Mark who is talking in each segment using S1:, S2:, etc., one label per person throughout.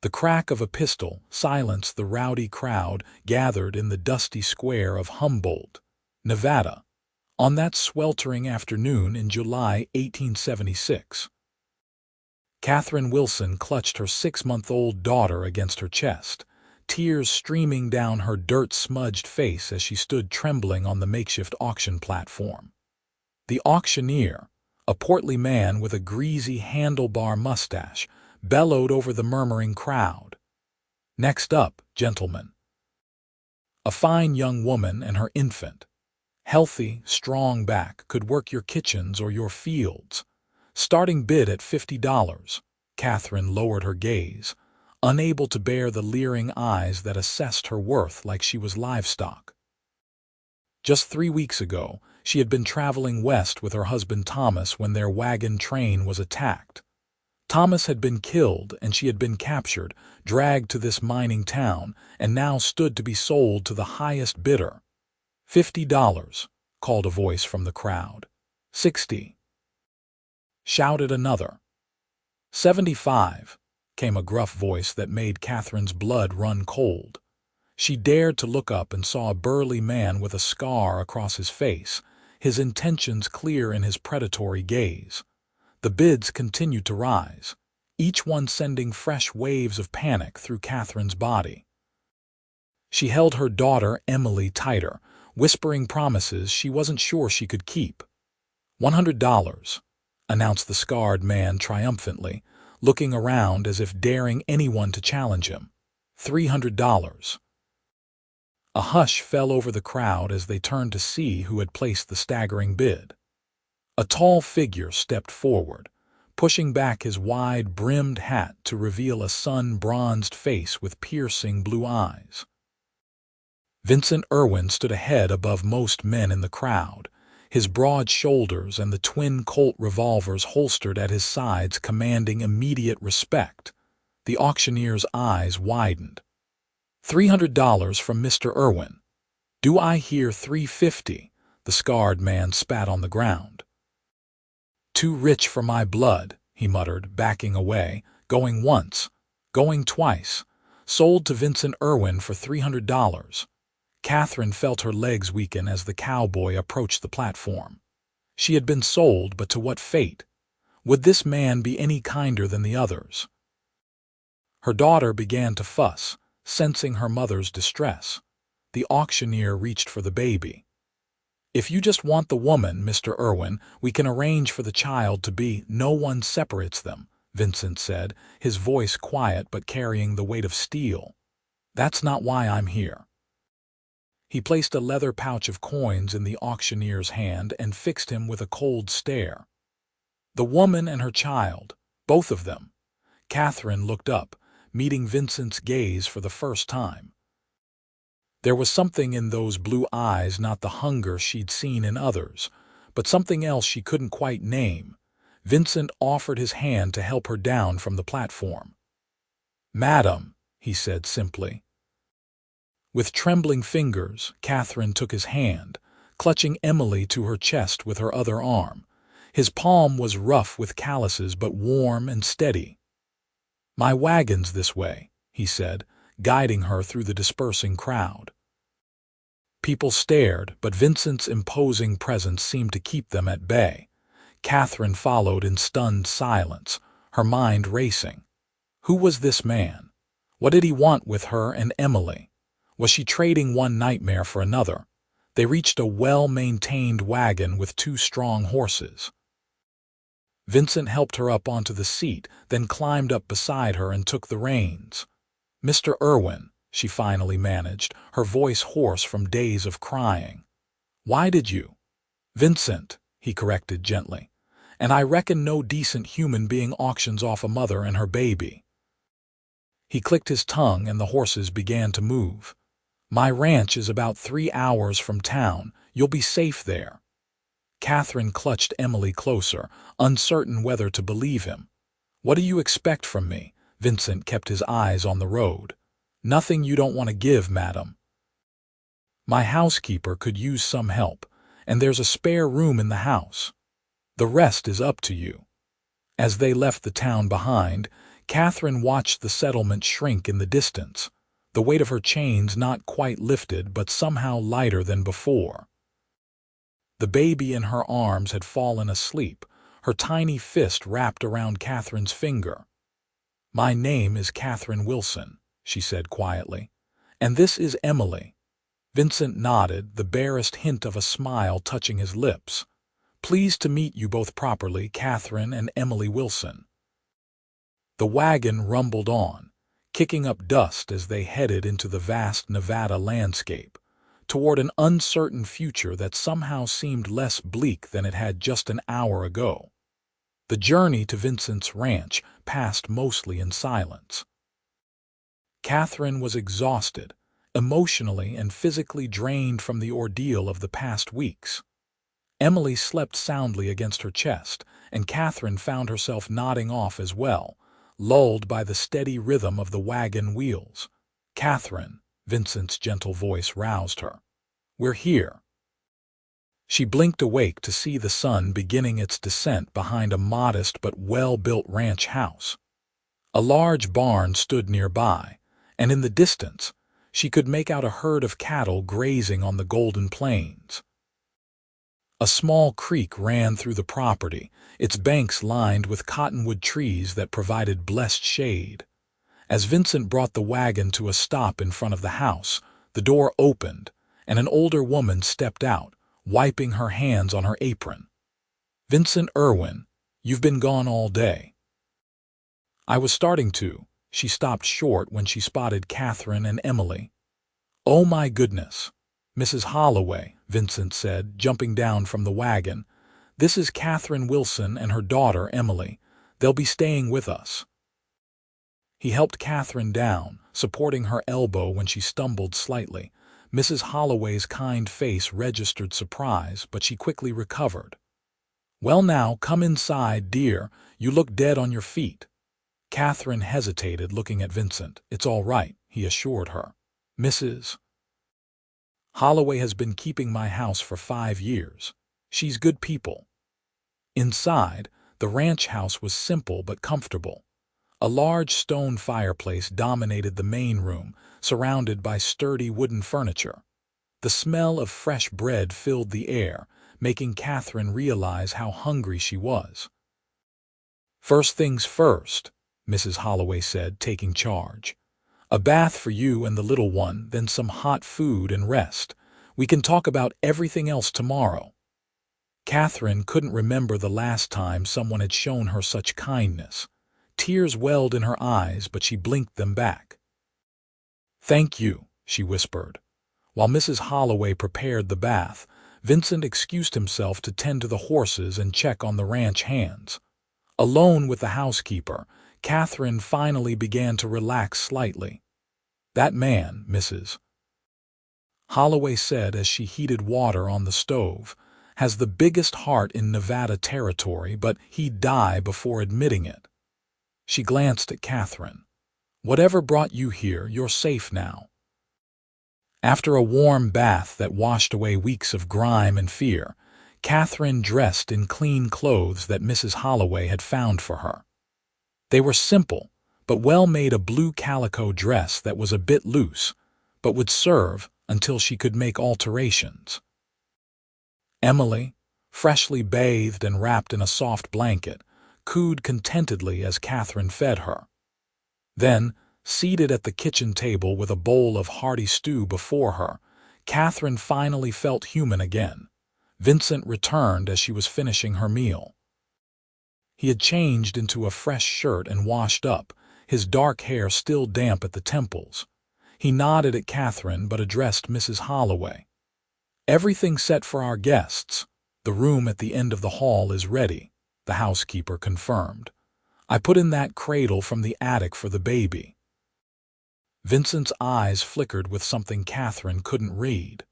S1: The crack of a pistol silenced the rowdy crowd gathered in the dusty square of Humboldt, Nevada, on that sweltering afternoon in July 1876. Catherine Wilson clutched her 6-month-old daughter against her chest, tears streaming down her dirt-smudged face as she stood trembling on the makeshift auction platform. The auctioneer, a portly man with a greasy handlebar mustache, bellowed over the murmuring crowd. "Next up, gentlemen." A fine young woman and her infant, healthy, strong back, could work your kitchens or your fields. Starting bid at $50. Catherine lowered her gaze, unable to bear the leering eyes that assessed her worth like she was livestock. Just 3 weeks ago, she had been traveling west with her husband Thomas when their wagon train was attacked. Thomas had been killed and she had been captured, dragged to this mining town, and now stood to be sold to the highest bidder. $50, called a voice from the crowd. $60, shouted another. $75, came a gruff voice that made Catherine's blood run cold. She dared to look up and saw a burly man with a scar across his face, his intentions clear in his predatory gaze. The bids continued to rise, each one sending fresh waves of panic through Catherine's body. She held her daughter Emily tighter, whispering promises she wasn't sure she could keep. $100, announced the scarred man triumphantly, looking around as if daring anyone to challenge him. $300. A hush fell over the crowd as they turned to see who had placed the staggering bid. A tall figure stepped forward, pushing back his wide-brimmed hat to reveal a sun-bronzed face with piercing blue eyes. Vincent Irwin stood a head above most men in the crowd, his broad shoulders and the twin Colt revolvers holstered at his sides commanding immediate respect. The auctioneer's eyes widened. $300 from Mr. Irwin. Do I hear $350? The scarred man spat on the ground. Too rich for my blood, he muttered, backing away, going once, going twice. Sold to Vincent Irwin for $300. Catherine felt her legs weaken as the cowboy approached the platform. She had been sold, but to what fate? Would this man be any kinder than the others? Her daughter began to fuss, sensing her mother's distress. The auctioneer reached for the baby. "If you just want the woman, Mr. Irwin, we can arrange for the child to be. No one separates them," Vincent said, his voice quiet but carrying the weight of steel. "That's not why I'm here." He placed a leather pouch of coins in the auctioneer's hand and fixed him with a cold stare. The woman and her child, both of them. Catherine looked up, meeting Vincent's gaze for the first time. There was something in those blue eyes, not the hunger she'd seen in others, but something else she couldn't quite name. Vincent offered his hand to help her down from the platform. "Madam," he said simply. With trembling fingers, Catherine took his hand, clutching Emily to her chest with her other arm. His palm was rough with calluses but warm and steady. "My wagon's this way," he said, guiding her through the dispersing crowd. People stared, but Vincent's imposing presence seemed to keep them at bay. Catherine followed in stunned silence, her mind racing. Who was this man? What did he want with her and Emily? Was she trading one nightmare for another? They reached a well-maintained wagon with 2 strong horses. Vincent helped her up onto the seat, then climbed up beside her and took the reins. "Mr. Irwin," she finally managed, her voice hoarse from days of crying. "Why did you?" "Vincent," he corrected gently. "And I reckon no decent human being auctions off a mother and her baby." He clicked his tongue and the horses began to move. "My ranch is about 3 hours from town. You'll be safe there." Catherine clutched Emily closer, uncertain whether to believe him. "What do you expect from me?" Vincent kept his eyes on the road. "Nothing you don't want to give, madam." "My housekeeper could use some help, and there's a spare room in the house. The rest is up to you." As they left the town behind, Catherine watched the settlement shrink in the distance, the weight of her chains not quite lifted but somehow lighter than before. The baby in her arms had fallen asleep, her tiny fist wrapped around Catherine's finger. "My name is Catherine Wilson," she said quietly. "And this is Emily." Vincent nodded, the barest hint of a smile touching his lips. "Pleased to meet you both properly, Catherine and Emily Wilson." The wagon rumbled on, kicking up dust as they headed into the vast Nevada landscape, toward an uncertain future that somehow seemed less bleak than it had just an hour ago. The journey to Vincent's ranch passed mostly in silence. Catherine was exhausted, emotionally and physically drained from the ordeal of the past weeks. Emily slept soundly against her chest, and Catherine found herself nodding off as well, lulled by the steady rhythm of the wagon wheels. "Catherine," Vincent's gentle voice roused her. "We're here." She blinked awake to see the sun beginning its descent behind a modest but well-built ranch house. A large barn stood nearby, and in the distance, she could make out a herd of cattle grazing on the golden plains. A small creek ran through the property, its banks lined with cottonwood trees that provided blessed shade. As Vincent brought the wagon to a stop in front of the house, the door opened, and an older woman stepped out, wiping her hands on her apron. "Vincent Irwin, you've been gone all day." "I was starting to." She stopped short when she spotted Catherine and Emily. "Oh my goodness. Mrs. Holloway," Vincent said, jumping down from the wagon. "This is Catherine Wilson and her daughter, Emily. They'll be staying with us." He helped Catherine down, supporting her elbow when she stumbled slightly. Mrs. Holloway's kind face registered surprise, but she quickly recovered. "Well now, come inside, dear. You look dead on your feet." Catherine hesitated, looking at Vincent. "It's all right," he assured her. "Mrs. Holloway has been keeping my house for 5 years. She's good people." Inside, the ranch house was simple but comfortable. A large stone fireplace dominated the main room, surrounded by sturdy wooden furniture. The smell of fresh bread filled the air, making Catherine realize how hungry she was. "First things first," Mrs. Holloway said, taking charge. "A bath for you and the little one, then some hot food and rest. We can talk about everything else tomorrow." Catherine couldn't remember the last time someone had shown her such kindness. Tears welled in her eyes, but she blinked them back. "Thank you," she whispered. While Mrs. Holloway prepared the bath, Vincent excused himself to tend to the horses and check on the ranch hands. Alone with the housekeeper, Catherine finally began to relax slightly. "That man," Mrs. Holloway said as she heated water on the stove, "has the biggest heart in Nevada territory, but he'd die before admitting it." She glanced at Catherine. "Whatever brought you here, you're safe now." After a warm bath that washed away weeks of grime and fear, Catherine dressed in clean clothes that Mrs. Holloway had found for her. They were simple, but well-made, a blue calico dress that was a bit loose, but would serve until she could make alterations. Emily, freshly bathed and wrapped in a soft blanket, cooed contentedly as Catherine fed her. Then, seated at the kitchen table with a bowl of hearty stew before her, Catherine finally felt human again. Vincent returned as she was finishing her meal. He had changed into a fresh shirt and washed up, his dark hair still damp at the temples. He nodded at Catherine but addressed Mrs. Holloway. "Everything set for our guests. The room at the end of the hall is ready," the housekeeper confirmed. "I put in that cradle from the attic for the baby." Vincent's eyes flickered with something Catherine couldn't read.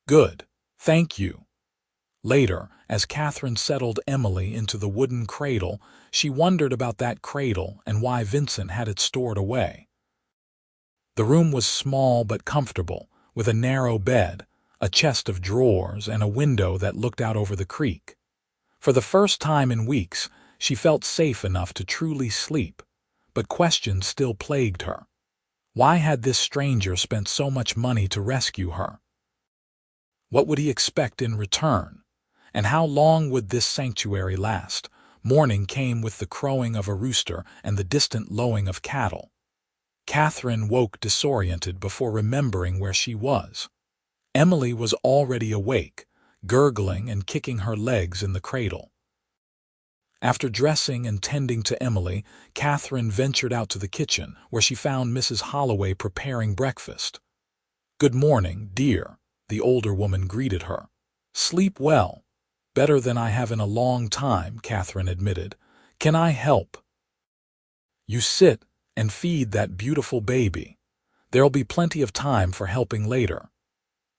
S1: "Good. Thank you." Later, as Catherine settled Emily into the wooden cradle, she wondered about that cradle and why Vincent had it stored away. The room was small but comfortable, with a narrow bed, a chest of drawers, and a window that looked out over the creek. For the first time in weeks, she felt safe enough to truly sleep, but questions still plagued her. Why had this stranger spent so much money to rescue her? What would he expect in return? And how long would this sanctuary last? Morning came with the crowing of a rooster and the distant lowing of cattle. Catherine woke disoriented before remembering where she was. Emily was already awake, gurgling and kicking her legs in the cradle. After dressing and tending to Emily, Catherine ventured out to the kitchen, where she found Mrs. Holloway preparing breakfast. "Good morning, dear," the older woman greeted her. "Sleep well." "Better than I have in a long time," Catherine admitted. "Can I help?" "You sit and feed that beautiful baby. There'll be plenty of time for helping later."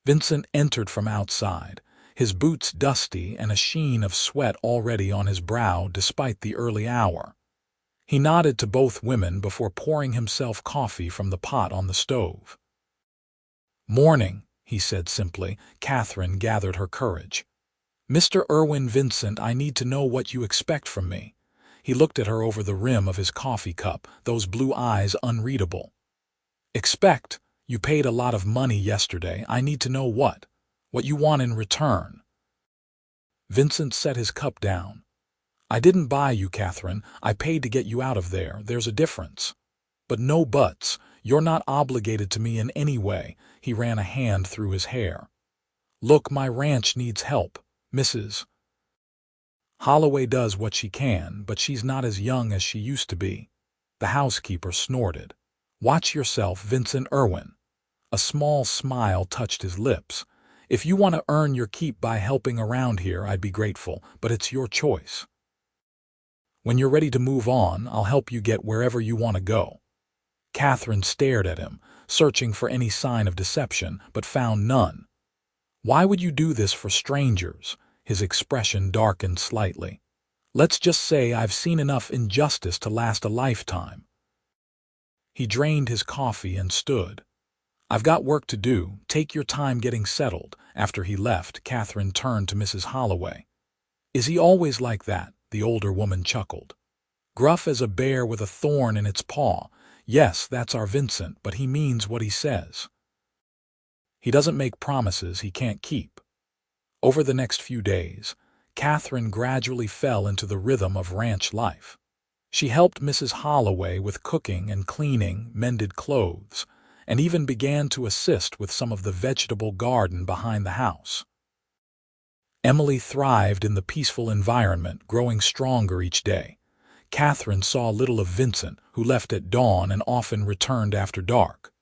S1: Vincent entered from outside, his boots dusty and a sheen of sweat already on his brow despite the early hour. He nodded to both women before pouring himself coffee from the pot on the stove. "Morning," he said simply. Catherine gathered her courage. "Mr. Irwin, Vincent, I need to know what you expect from me." He looked at her over the rim of his coffee cup, those blue eyes unreadable. "Expect? You paid a lot of money yesterday. I need to know what you want in return." Vincent set his cup down. "I didn't buy you, Catherine. I paid to get you out of there. There's a difference." "But no buts. You're not obligated to me in any way." He ran a hand through his hair. "Look, my ranch needs help. Mrs. Holloway does what she can, but she's not as young as she used to be." The housekeeper snorted. "Watch yourself, Vincent Irwin." A small smile touched his lips. "If you want to earn your keep by helping around here, I'd be grateful, but it's your choice. When you're ready to move on, I'll help you get wherever you want to go." Catherine stared at him, searching for any sign of deception, but found none. "Why would you do this for strangers?" His expression darkened slightly. "Let's just say I've seen enough injustice to last a lifetime." He drained his coffee and stood. "I've got work to do. Take your time getting settled." After he left, Catherine turned to Mrs. Holloway. "Is he always like that?" The older woman chuckled. "Gruff as a bear with a thorn in its paw. Yes, that's our Vincent, but he means what he says. He doesn't make promises he can't keep." Over the next few days, Catherine gradually fell into the rhythm of ranch life. She helped Mrs. Holloway with cooking and cleaning, mended clothes, and even began to assist with some of the vegetable garden behind the house. Emily thrived in the peaceful environment, growing stronger each day. Catherine saw little of Vincent, who left at dawn and often returned after dark.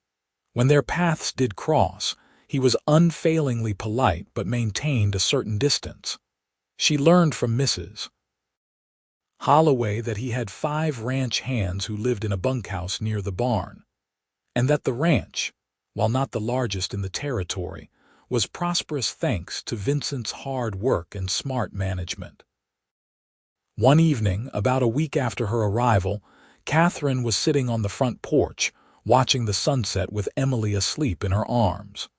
S1: When their paths did cross, he was unfailingly polite but maintained a certain distance. She learned from Mrs. Holloway that he had 5 ranch hands who lived in a bunkhouse near the barn, and that the ranch, while not the largest in the territory, was prosperous thanks to Vincent's hard work and smart management. One evening, about a week after her arrival, Catherine was sitting on the front porch, watching the sunset with Emily asleep in her arms.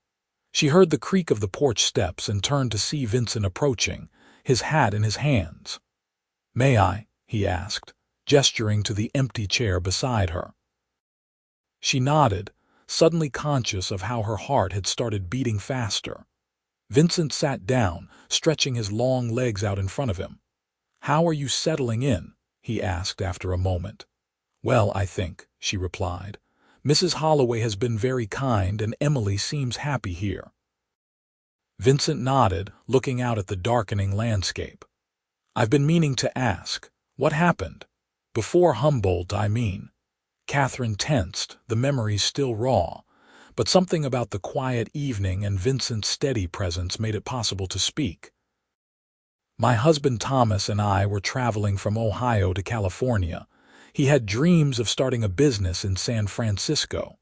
S1: She heard the creak of the porch steps and turned to see Vincent approaching, his hat in his hands. "May I?" he asked, gesturing to the empty chair beside her. She nodded, suddenly conscious of how her heart had started beating faster. Vincent sat down, stretching his long legs out in front of him. "How are you settling in?" he asked after a moment. "Well, I think," she replied. "Mrs. Holloway has been very kind and Emily seems happy here." Vincent nodded, looking out at the darkening landscape. "I've been meaning to ask, what happened? Before Humboldt, I mean." Catherine tensed, the memories still raw, but something about the quiet evening and Vincent's steady presence made it possible to speak. "My husband Thomas and I were traveling from Ohio to California. He had dreams of starting a business in San Francisco."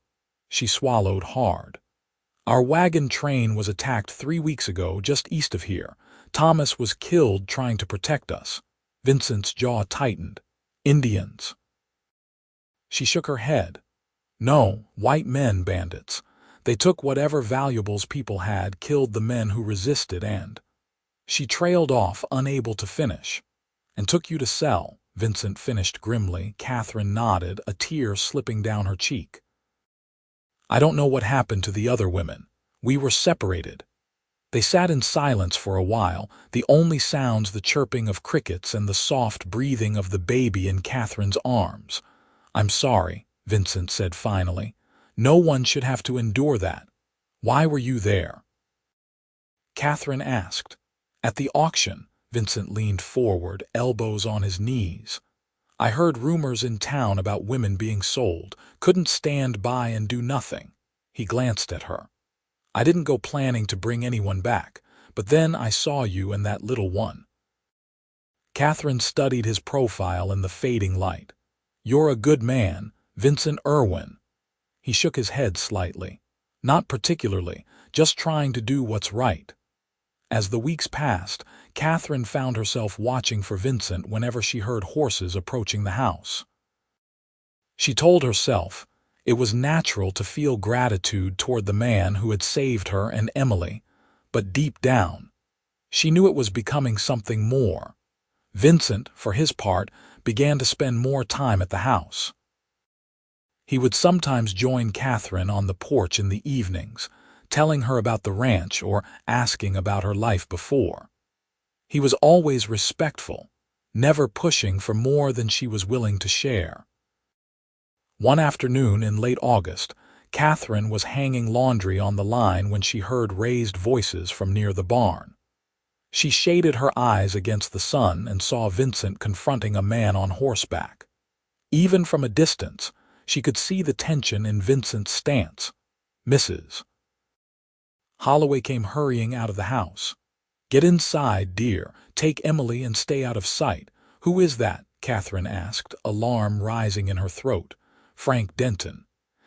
S1: She swallowed hard. "Our wagon train was attacked 3 weeks ago just east of here. Thomas was killed trying to protect us." Vincent's jaw tightened. "Indians?" She shook her head. "No, white men, bandits. They took whatever valuables people had, killed the men who resisted and—" She trailed off, unable to finish. "And took you to sell," Vincent finished grimly. Catherine nodded, a tear slipping down her cheek. I don't know what happened to the other women. We were separated. They sat in silence for a while, the only sounds the chirping of crickets and the soft breathing of the baby in Catherine's arms. I'm sorry, Vincent said finally. No one should have to endure that. Why were you there? Catherine asked. At the auction, Vincent leaned forward, elbows on his knees. I heard rumors in town about women being sold, couldn't stand by and do nothing. He glanced at her. I didn't go planning to bring anyone back, but then I saw you and that little one. Catherine studied his profile in the fading light. You're a good man, Vincent Irwin. He shook his head slightly. Not particularly, just trying to do what's right. As the weeks passed, Catherine found herself watching for Vincent whenever she heard horses approaching the house. She told herself it was natural to feel gratitude toward the man who had saved her and Emily, but deep down, she knew it was becoming something more. Vincent, for his part, began to spend more time at the house. He would sometimes join Catherine on the porch in the evenings, telling her about the ranch or asking about her life before. He was always respectful, never pushing for more than she was willing to share. One afternoon in late August, Catherine was hanging laundry on the line when she heard raised voices from near the barn. She shaded her eyes against the sun and saw Vincent confronting a man on horseback. Even from a distance, she could see the tension in Vincent's stance. Mrs. Holloway came hurrying out of the house. Get inside, dear. Take Emily and stay out of sight. Who is that? Catherine asked, alarm rising in her throat. Frank Denton.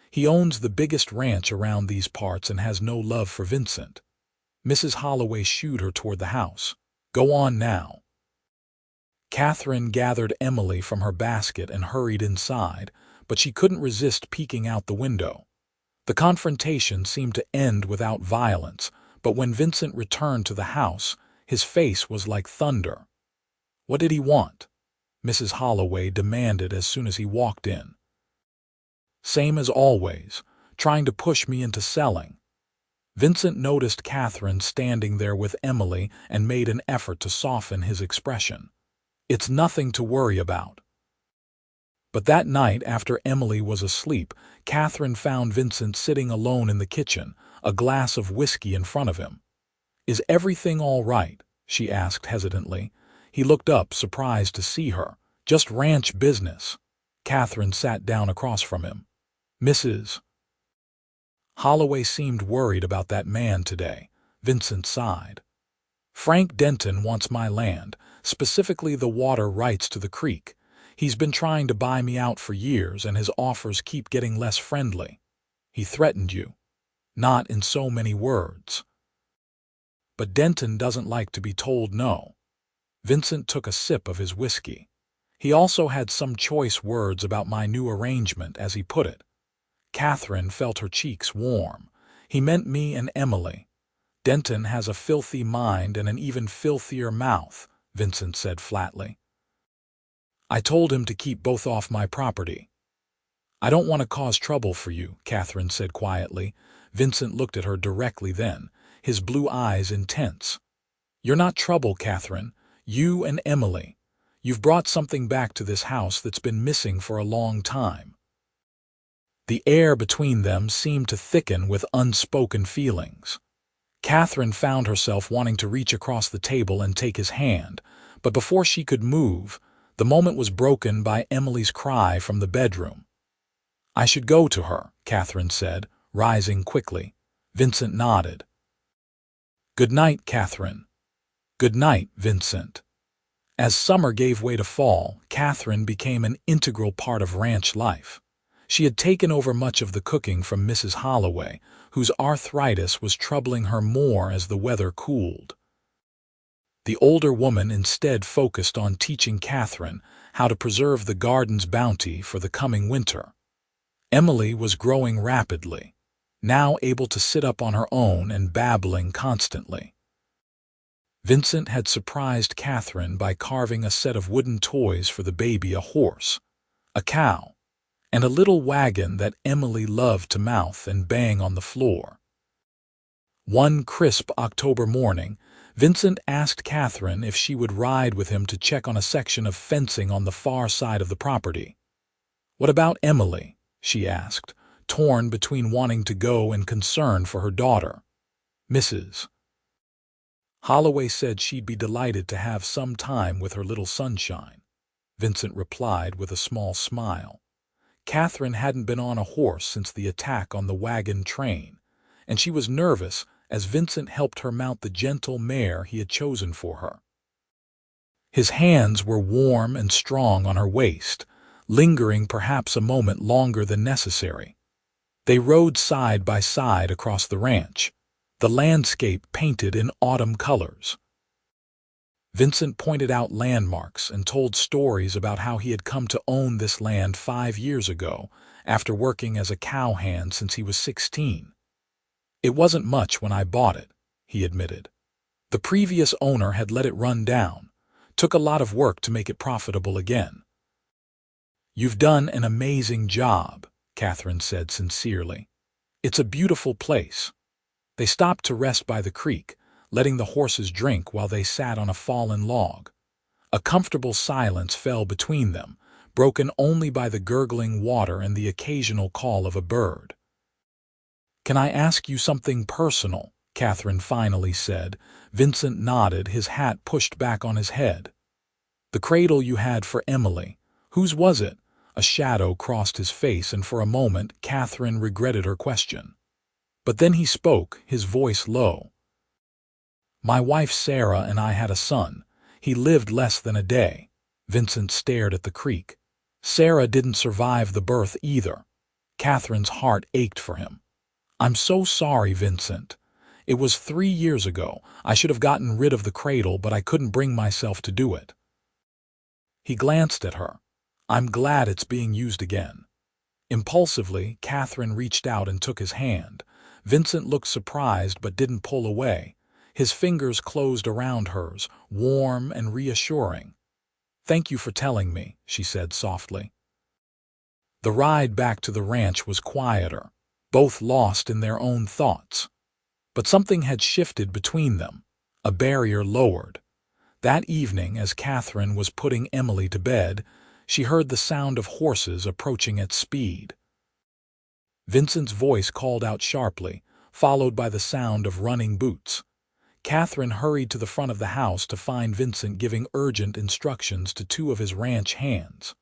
S1: He owns the biggest ranch around these parts and has no love for Vincent. Mrs. Holloway shooed her toward the house. Go on now. Catherine gathered Emily from her basket and hurried inside, but she couldn't resist peeking out the window. The confrontation seemed to end without violence, but when Vincent returned to the house, his face was like thunder. What did he want? Mrs. Holloway demanded as soon as he walked in. Same as always, trying to push me into selling. Vincent noticed Catherine standing there with Emily and made an effort to soften his expression. It's nothing to worry about. But that night, after Emily was asleep, Catherine found Vincent sitting alone in the kitchen, a glass of whiskey in front of him. Is everything all right? She asked hesitantly. He looked up, surprised to see her. Just ranch business. Catherine sat down across from him. Mrs. Holloway seemed worried about that man today. Vincent sighed. Frank Denton wants my land, specifically the water rights to the creek. He's been trying to buy me out for years, and his offers keep getting less friendly. He threatened you. Not in so many words. But Denton doesn't like to be told no. Vincent took a sip of his whiskey. He also had some choice words about my new arrangement, as he put it. Catherine felt her cheeks warm. He meant me and Emily. Denton has a filthy mind and an even filthier mouth, Vincent said flatly. I told him to keep both off my property. I don't want to cause trouble for you, Catherine said quietly. Vincent looked at her directly then, his blue eyes intense. You're not trouble, Catherine. You and Emily. You've brought something back to this house that's been missing for a long time. The air between them seemed to thicken with unspoken feelings. Catherine found herself wanting to reach across the table and take his hand, but before she could move, the moment was broken by Emily's cry from the bedroom. I should go to her, Catherine said, rising quickly. Vincent nodded. Good night, Catherine. Good night, Vincent. As summer gave way to fall, Catherine became an integral part of ranch life. She had taken over much of the cooking from Mrs. Holloway, whose arthritis was troubling her more as the weather cooled. The older woman instead focused on teaching Catherine how to preserve the garden's bounty for the coming winter. Emily was growing rapidly, now able to sit up on her own and babbling constantly. Vincent had surprised Catherine by carving a set of wooden toys for the baby: a horse, a cow, and a little wagon that Emily loved to mouth and bang on the floor. One crisp October morning, Vincent asked Catherine if she would ride with him to check on a section of fencing on the far side of the property. "What about Emily?" she asked, torn between wanting to go and concern for her daughter. Mrs. Holloway said she'd be delighted to have some time with her little sunshine, Vincent replied with a small smile. Catherine hadn't been on a horse since the attack on the wagon train, and she was nervous as Vincent helped her mount the gentle mare he had chosen for her. His hands were warm and strong on her waist, lingering perhaps a moment longer than necessary. They rode side by side across the ranch, the landscape painted in autumn colors. Vincent pointed out landmarks and told stories about how he had come to own this land 5 years ago, after working as a cowhand since he was 16. "It wasn't much when I bought it," he admitted. "The previous owner had let it run down. Took a lot of work to make it profitable again." "You've done an amazing job," Catherine said sincerely. "It's a beautiful place." They stopped to rest by the creek, letting the horses drink while they sat on a fallen log. A comfortable silence fell between them, broken only by the gurgling water and the occasional call of a bird. "Can I ask you something personal?" Catherine finally said. Vincent nodded, his hat pushed back on his head. "The cradle you had for Emily, whose was it?" A shadow crossed his face, and for a moment Catherine regretted her question. But then he spoke, his voice low. "My wife Sarah and I had a son. He lived less than a day." Vincent stared at the creek. "Sarah didn't survive the birth either." Catherine's heart ached for him. "I'm so sorry, Vincent. It was 3 years ago. I should have gotten rid of the cradle, but I couldn't bring myself to do it." He glanced at her. "I'm glad it's being used again." Impulsively, Catherine reached out and took his hand. Vincent looked surprised but didn't pull away. His fingers closed around hers, warm and reassuring. "Thank you for telling me," she said softly. The ride back to the ranch was quieter, both lost in their own thoughts. But something had shifted between them, a barrier lowered. That evening, as Catherine was putting Emily to bed, she heard the sound of horses approaching at speed. Vincent's voice called out sharply, followed by the sound of running boots. Catherine hurried to the front of the house to find Vincent giving urgent instructions to 2 of his ranch hands.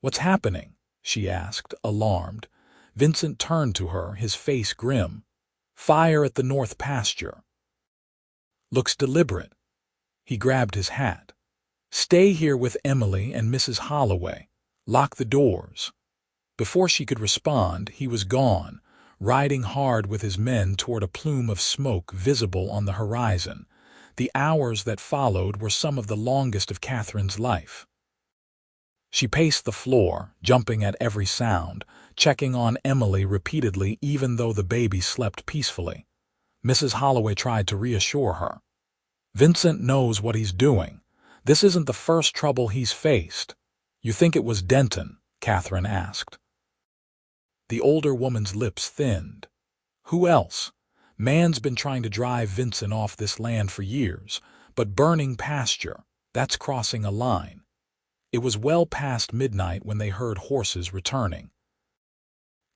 S1: "What's happening?" she asked, alarmed. Vincent turned to her, his face grim. "Fire at the north pasture." "Looks deliberate." He grabbed his hat. "Stay here with Emily and Mrs. Holloway. Lock the doors." Before she could respond, he was gone, riding hard with his men toward a plume of smoke visible on the horizon. The hours that followed were some of the longest of Catherine's life. She paced the floor, jumping at every sound, checking on Emily repeatedly even though the baby slept peacefully. Mrs. Holloway tried to reassure her. "Vincent knows what he's doing. This isn't the first trouble he's faced." "You think it was Denton?" Catherine asked. The older woman's lips thinned. "Who else? Man's been trying to drive Vincent off this land for years, but burning pasture, that's crossing a line." It was well past midnight when they heard horses returning.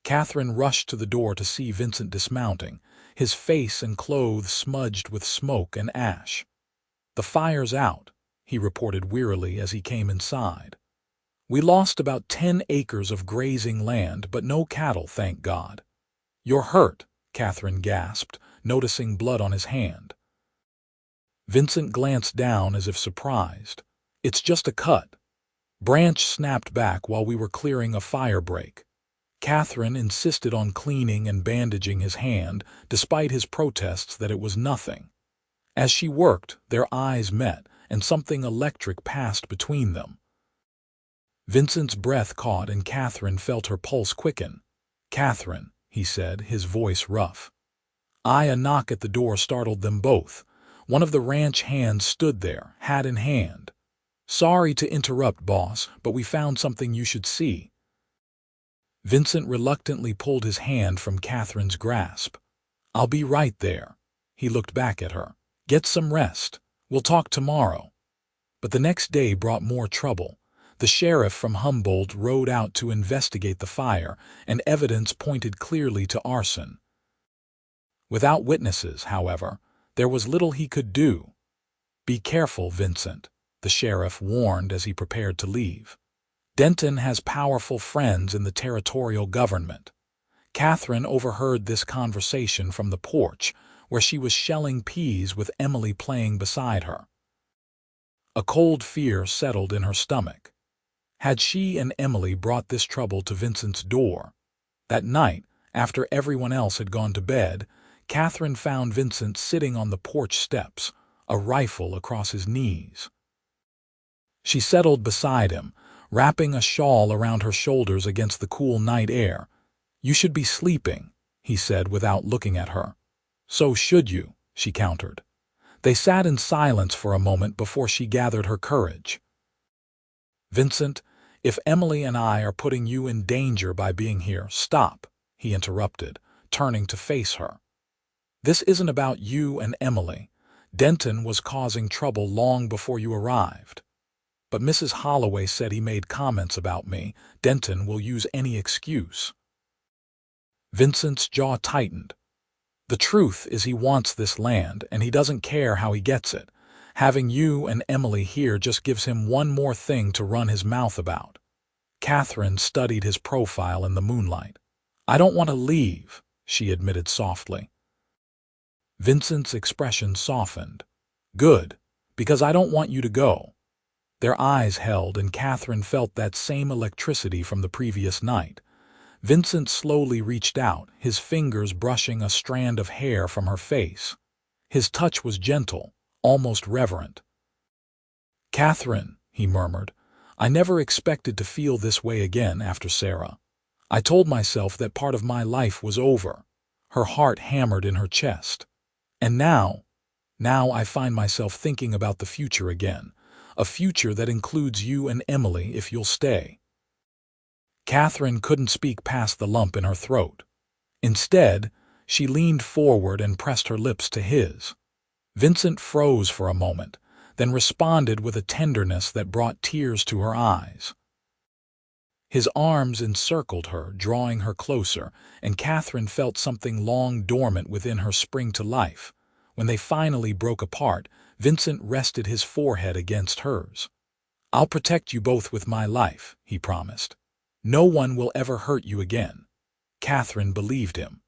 S1: Catherine rushed to the door to see Vincent dismounting, his face and clothes smudged with smoke and ash. "The fire's out," he reported wearily as he came inside. "We lost about 10 acres of grazing land, but no cattle, thank God." "You're hurt," Catherine gasped, noticing blood on his hand. Vincent glanced down as if surprised. "It's just a cut." Branch snapped back while we were clearing a fire break. Catherine insisted on cleaning and bandaging his hand, despite his protests that it was nothing. As she worked, their eyes met, and something electric passed between them. Vincent's breath caught and Catherine felt her pulse quicken. "Catherine," he said, his voice rough. A knock at the door startled them both. One of the ranch hands stood there, hat in hand. "Sorry to interrupt, boss, but we found something you should see." Vincent reluctantly pulled his hand from Catherine's grasp. "I'll be right there." He looked back at her. "Get some rest. We'll talk tomorrow." But the next day brought more trouble. The sheriff from Humboldt rode out to investigate the fire, and evidence pointed clearly to arson. Without witnesses, however, there was little he could do. "Be careful, Vincent," the sheriff warned as he prepared to leave. "Denton has powerful friends in the territorial government." Catherine overheard this conversation from the porch, where she was shelling peas with Emily playing beside her. A cold fear settled in her stomach. Had she and Emily brought this trouble to Vincent's door? That night, after everyone else had gone to bed, Catherine found Vincent sitting on the porch steps, a rifle across his knees. She settled beside him, wrapping a shawl around her shoulders against the cool night air. "You should be sleeping," he said without looking at her. "So should you," she countered. They sat in silence for a moment before she gathered her courage. "Vincent, if Emily and I are putting you in danger by being here, stop," he interrupted, turning to face her. "This isn't about you and Emily. Denton was causing trouble long before you arrived. But Mrs. Holloway said he made comments about me. Denton will use any excuse." Vincent's jaw tightened. "The truth is he wants this land, and he doesn't care how he gets it. Having you and Emily here just gives him one more thing to run his mouth about." Catherine studied his profile in the moonlight. "I don't want to leave," she admitted softly. Vincent's expression softened. "Good, because I don't want you to go." Their eyes held, and Catherine felt that same electricity from the previous night. Vincent slowly reached out, his fingers brushing a strand of hair from her face. His touch was gentle, almost reverent. "Catherine," he murmured, "I never expected to feel this way again after Sarah. I told myself that part of my life was over." Her heart hammered in her chest. "And now I find myself thinking about the future again, a future that includes you and Emily if you'll stay." Catherine couldn't speak past the lump in her throat. Instead, she leaned forward and pressed her lips to his. Vincent froze for a moment, then responded with a tenderness that brought tears to her eyes. His arms encircled her, drawing her closer, and Catherine felt something long dormant within her spring to life. When they finally broke apart, Vincent rested his forehead against hers. "I'll protect you both with my life," he promised. "No one will ever hurt you again." Catherine believed him.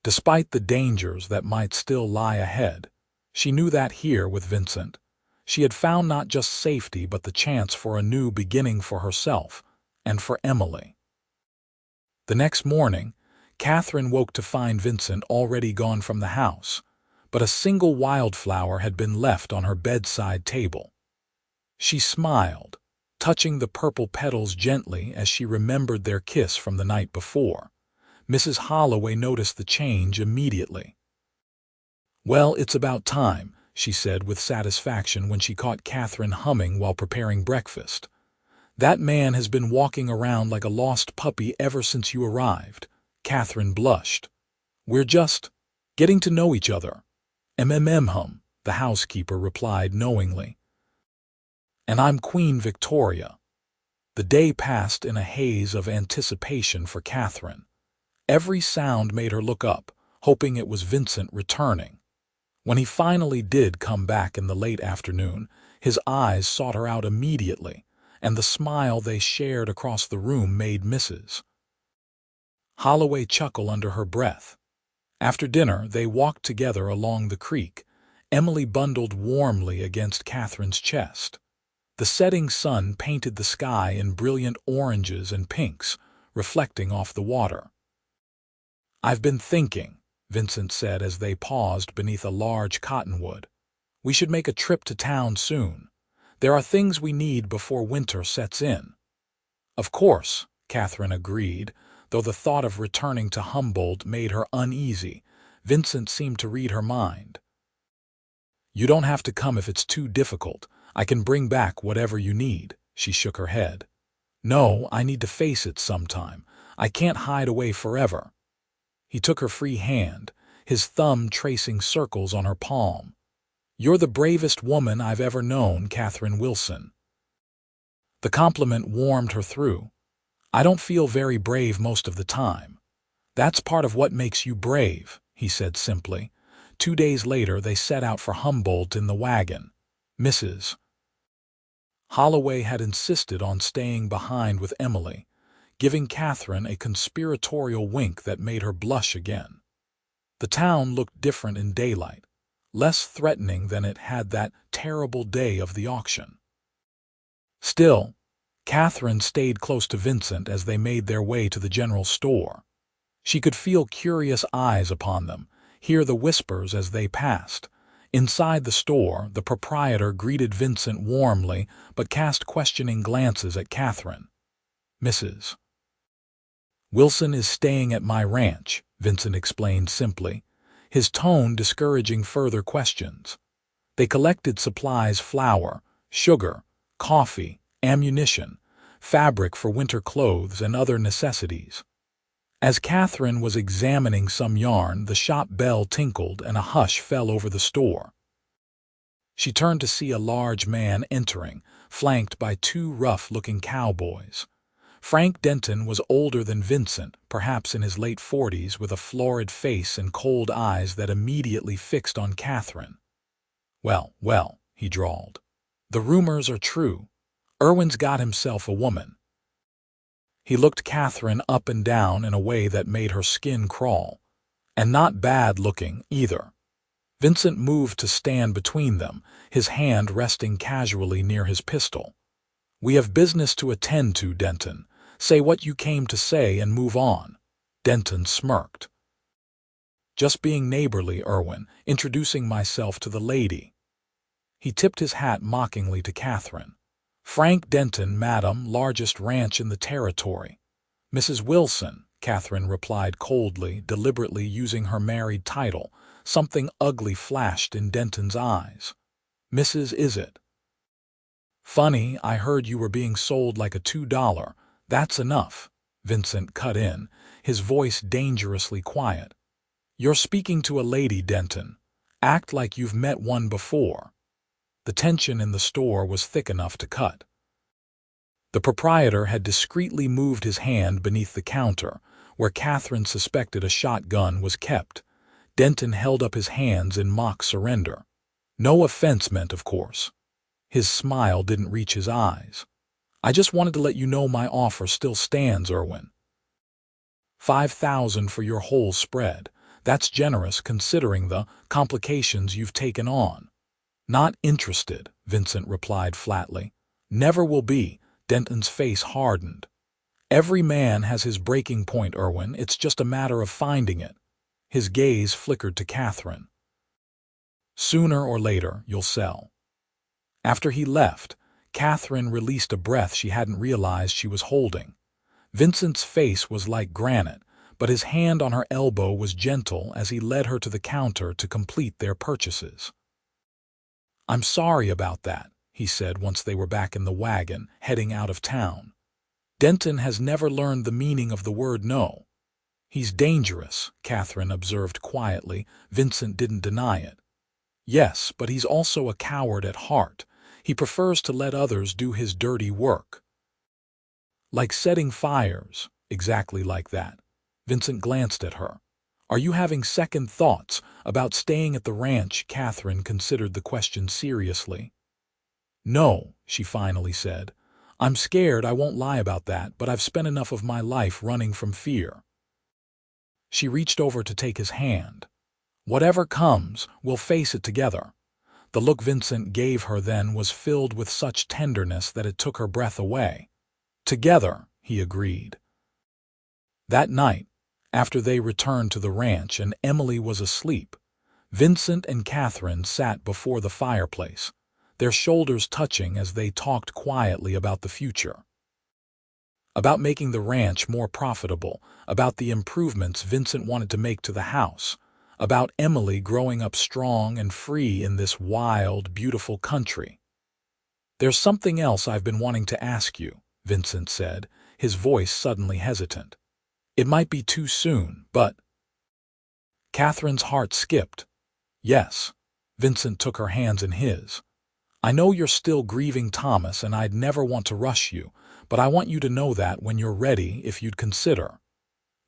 S1: Despite the dangers that might still lie ahead, she knew that here with Vincent, she had found not just safety but the chance for a new beginning for herself and for Emily. The next morning, Catherine woke to find Vincent already gone from the house, but a single wildflower had been left on her bedside table. She smiled, touching the purple petals gently as she remembered their kiss from the night before. Mrs. Holloway noticed the change immediately. "Well, it's about time," she said with satisfaction when she caught Catherine humming while preparing breakfast. "That man has been walking around like a lost puppy ever since you arrived." Catherine blushed. "We're just getting to know each other." "Hum," the housekeeper replied knowingly. "And I'm Queen Victoria." The day passed in a haze of anticipation for Catherine. Every sound made her look up, hoping it was Vincent returning. When he finally did come back in the late afternoon, his eyes sought her out immediately, and the smile they shared across the room made Mrs. Holloway chuckle under her breath. After dinner, they walked together along the creek, Emily bundled warmly against Catherine's chest. The setting sun painted the sky in brilliant oranges and pinks, reflecting off the water. "I've been thinking," Vincent said as they paused beneath a large cottonwood. "We should make a trip to town soon. There are things we need before winter sets in." "Of course," Catherine agreed, though the thought of returning to Humboldt made her uneasy. Vincent seemed to read her mind. You don't have to come if it's too difficult. I can bring back whatever you need." She shook her head. "No, I need to face it sometime. I can't hide away forever." He took her free hand, his thumb tracing circles on her palm. "You're the bravest woman I've ever known, Catherine Wilson." The compliment warmed her through. "I don't feel very brave most of the time." "That's part of what makes you brave," he said simply. 2 days later they set out for Humboldt in the wagon. Mrs. Holloway had insisted on staying behind with Emily, giving Catherine a conspiratorial wink that made her blush again. The town looked different in daylight, less threatening than it had that terrible day of the auction. Still, Catherine stayed close to Vincent as they made their way to the general store. She could feel curious eyes upon them, hear the whispers as they passed. Inside the store, the proprietor greeted Vincent warmly but cast questioning glances at Catherine. "Mrs. Wilson is staying at my ranch," Vincent explained simply, his tone discouraging further questions. They collected supplies: flour, sugar, coffee, ammunition, fabric for winter clothes, and other necessities. As Catherine was examining some yarn, the shop bell tinkled and a hush fell over the store. She turned to see a large man entering, flanked by 2 rough-looking cowboys. Frank Denton was older than Vincent, perhaps in his late 40s, with a florid face and cold eyes that immediately fixed on Catherine. Well, well," he drawled. "The rumors are true. Irwin's got himself a woman." He looked Catherine up and down in a way that made her skin crawl. "And not bad-looking, either." Vincent moved to stand between them, his hand resting casually near his pistol. "We have business to attend to, Denton. Say what you came to say and move on." Denton smirked. "Just being neighborly, Irwin, introducing myself to the lady." He tipped his hat mockingly to Catherine. "Frank Denton, madam, largest ranch in the territory." "Mrs. Wilson," Catherine replied coldly, deliberately using her married title. Something ugly flashed in Denton's eyes. "Mrs. is it?" "Funny, I heard you were being sold like a $2. That's enough," Vincent cut in, his voice dangerously quiet. "You're speaking to a lady, Denton. Act like you've met one before." The tension in the store was thick enough to cut. The proprietor had discreetly moved his hand beneath the counter, where Catherine suspected a shotgun was kept. Denton held up his hands in mock surrender. No offense meant, of course. His smile didn't reach his eyes. "I just wanted to let you know my offer still stands, Irwin. 5,000 for your whole spread. That's generous considering the complications you've taken on." "Not interested," Vincent replied flatly. "Never will be." Denton's face hardened. "Every man has his breaking point, Irwin. It's just a matter of finding it." His gaze flickered to Catherine. "Sooner or later, you'll sell." After he left, Catherine released a breath she hadn't realized she was holding. Vincent's face was like granite, but his hand on her elbow was gentle as he led her to the counter to complete their purchases. "I'm sorry about that," he said once they were back in the wagon, heading out of town. "Denton has never learned the meaning of the word no." "He's dangerous," Catherine observed quietly. Vincent didn't deny it. "Yes, but he's also a coward at heart. He prefers to let others do his dirty work." "Like setting fires." "Exactly like that." Vincent glanced at her. "Are you having second thoughts about staying at the ranch?" Catherine considered the question seriously. "No," she finally said. "I'm scared, I won't lie about that, but I've spent enough of my life running from fear." She reached over to take his hand. "Whatever comes, we'll face it together." The look Vincent gave her then was filled with such tenderness that it took her breath away. "Together," he agreed. That night, after they returned to the ranch and Emily was asleep, Vincent and Catherine sat before the fireplace, their shoulders touching as they talked quietly about the future. About making the ranch more profitable, about the improvements Vincent wanted to make to the house, about Emily growing up strong and free in this wild, beautiful country. "There's something else I've been wanting to ask you," Vincent said, his voice suddenly hesitant. "It might be too soon, but—" Catherine's heart skipped. "Yes." Vincent took her hands in his. "I know you're still grieving Thomas, and I'd never want to rush you, but I want you to know that when you're ready, if you'd consider.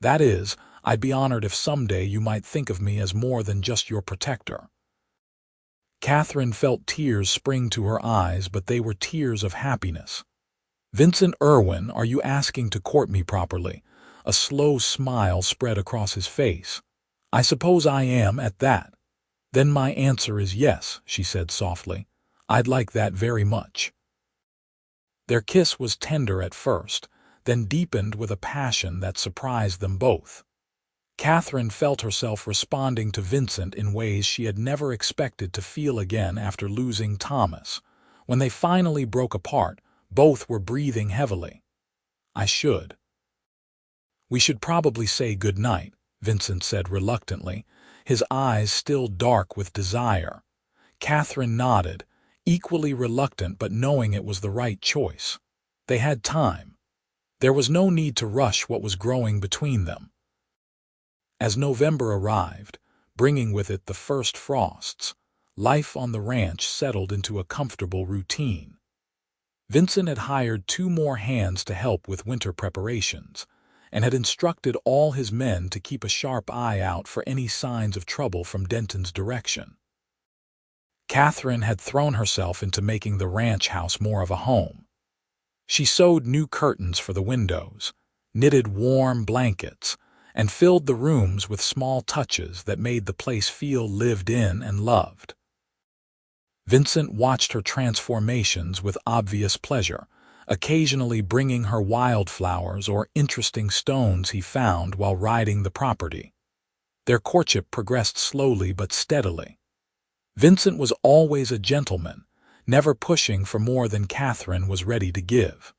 S1: That is, I'd be honored if someday you might think of me as more than just your protector." Catherine felt tears spring to her eyes, but they were tears of happiness. "Vincent Irwin, are you asking to court me properly?" A slow smile spread across his face. "I suppose I am at that." "Then my answer is yes," she said softly. "I'd like that very much." Their kiss was tender at first, then deepened with a passion that surprised them both. Catherine felt herself responding to Vincent in ways she had never expected to feel again after losing Thomas. When they finally broke apart, both were breathing heavily. "We should probably say good night," Vincent said reluctantly, his eyes still dark with desire. Catherine nodded, equally reluctant but knowing it was the right choice. They had time. There was no need to rush what was growing between them. As November arrived, bringing with it the first frosts, life on the ranch settled into a comfortable routine. Vincent had hired 2 more hands to help with winter preparations, and had instructed all his men to keep a sharp eye out for any signs of trouble from Denton's direction. Catherine had thrown herself into making the ranch house more of a home. She sewed new curtains for the windows, knitted warm blankets, and filled the rooms with small touches that made the place feel lived in and loved. Vincent watched her transformations with obvious pleasure, occasionally bringing her wildflowers or interesting stones he found while riding the property. Their courtship progressed slowly but steadily. Vincent was always a gentleman, never pushing for more than Catherine was ready to give.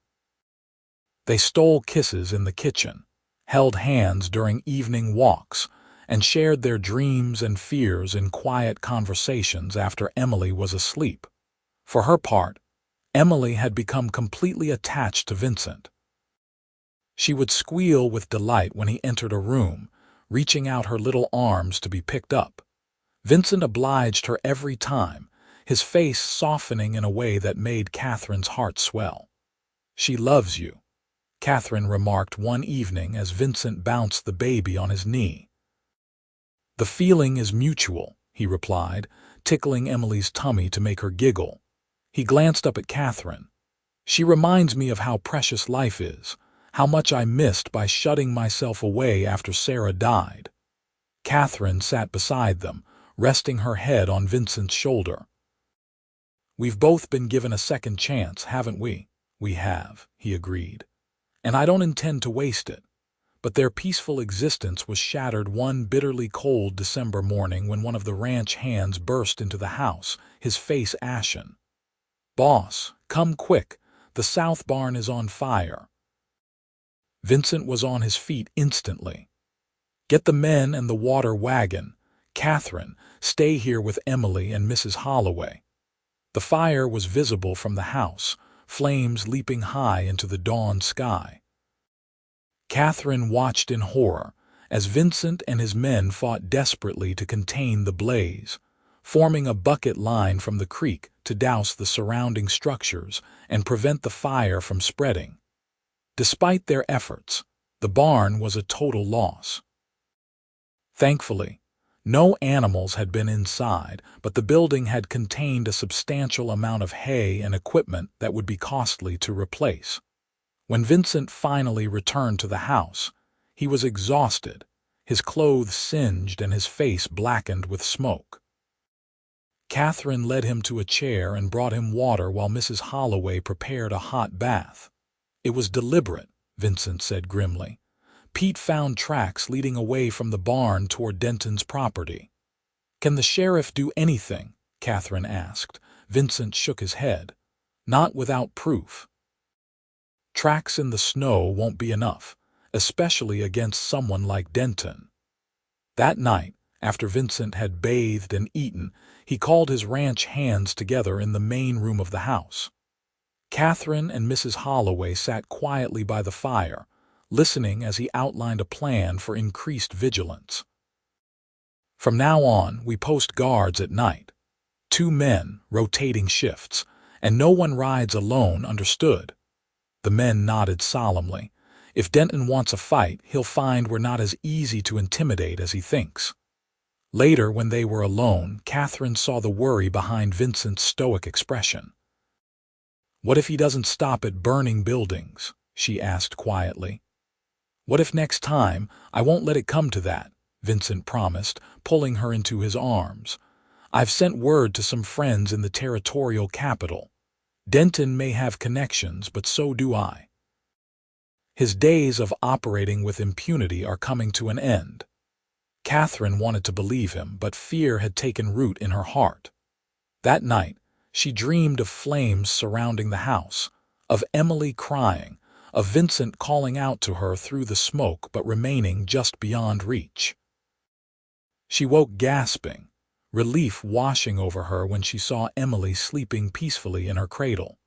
S1: They stole kisses in the kitchen, held hands during evening walks, and shared their dreams and fears in quiet conversations after Emily was asleep. For her part, Emily had become completely attached to Vincent. She would squeal with delight when he entered a room, reaching out her little arms to be picked up. Vincent obliged her every time, his face softening in a way that made Catherine's heart swell. "She loves you," Catherine remarked one evening as Vincent bounced the baby on his knee. "The feeling is mutual," he replied, tickling Emily's tummy to make her giggle. He glanced up at Catherine. "She reminds me of how precious life is, how much I missed by shutting myself away after Sarah died." Catherine sat beside them, resting her head on Vincent's shoulder. "We've both been given a second chance, haven't we?" "We have," he agreed. "And I don't intend to waste it." But their peaceful existence was shattered one bitterly cold December morning when one of the ranch hands burst into the house, his face ashen. "Boss, come quick, the south barn is on fire." Vincent was on his feet instantly. "Get the men and the water wagon. Catherine, stay here with Emily and Mrs. Holloway." The fire was visible from the house, flames leaping high into the dawn sky. Catherine watched in horror as Vincent and his men fought desperately to contain the blaze, forming a bucket line from the creek to douse the surrounding structures and prevent the fire from spreading. Despite their efforts, the barn was a total loss. Thankfully, no animals had been inside, but the building had contained a substantial amount of hay and equipment that would be costly to replace. When Vincent finally returned to the house, he was exhausted, his clothes singed and his face blackened with smoke. Catherine led him to a chair and brought him water while Mrs. Holloway prepared a hot bath. "It was deliberate," Vincent said grimly. "Pete found tracks leading away from the barn toward Denton's property." "Can the sheriff do anything?" Catherine asked. Vincent shook his head. "Not without proof. Tracks in the snow won't be enough, especially against someone like Denton." That night, After Vincent had bathed and eaten, he called his ranch hands together in the main room of the house. Catherine and Mrs. Holloway sat quietly by the fire, listening as he outlined a plan for increased vigilance. "From now on, we post guards at night. 2 men, rotating shifts, and no one rides alone, understood?" The men nodded solemnly. "If Denton wants a fight, he'll find we're not as easy to intimidate as he thinks." Later, when they were alone, Catherine saw the worry behind Vincent's stoic expression. "What if he doesn't stop at burning buildings?" she asked quietly. "What if next time—" "I won't let it come to that," Vincent promised, pulling her into his arms. "I've sent word to some friends in the territorial capital. Denton may have connections, but so do I. His days of operating with impunity are coming to an end." Catherine wanted to believe him, but fear had taken root in her heart. That night, she dreamed of flames surrounding the house, of Emily crying, of Vincent calling out to her through the smoke but remaining just beyond reach. She woke gasping, relief washing over her when she saw Emily sleeping peacefully in her cradle.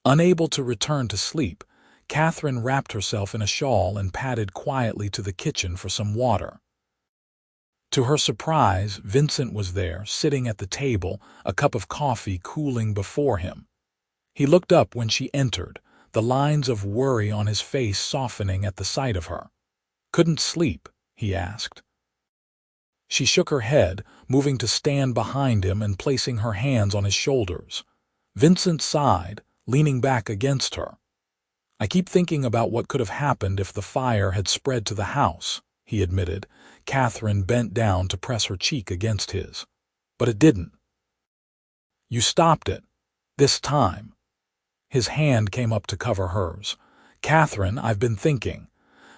S1: Unable to return to sleep, Catherine wrapped herself in a shawl and padded quietly to the kitchen for some water. To her surprise, Vincent was there, sitting at the table, a cup of coffee cooling before him. He looked up when she entered, the lines of worry on his face softening at the sight of her. "Couldn't sleep?" he asked. She shook her head, moving to stand behind him and placing her hands on his shoulders. Vincent sighed, leaning back against her. "I keep thinking about what could have happened if the fire had spread to the house," he admitted. Catherine bent down to press her cheek against his. "But it didn't. You stopped it. This time." His hand came up to cover hers. "Catherine, I've been thinking.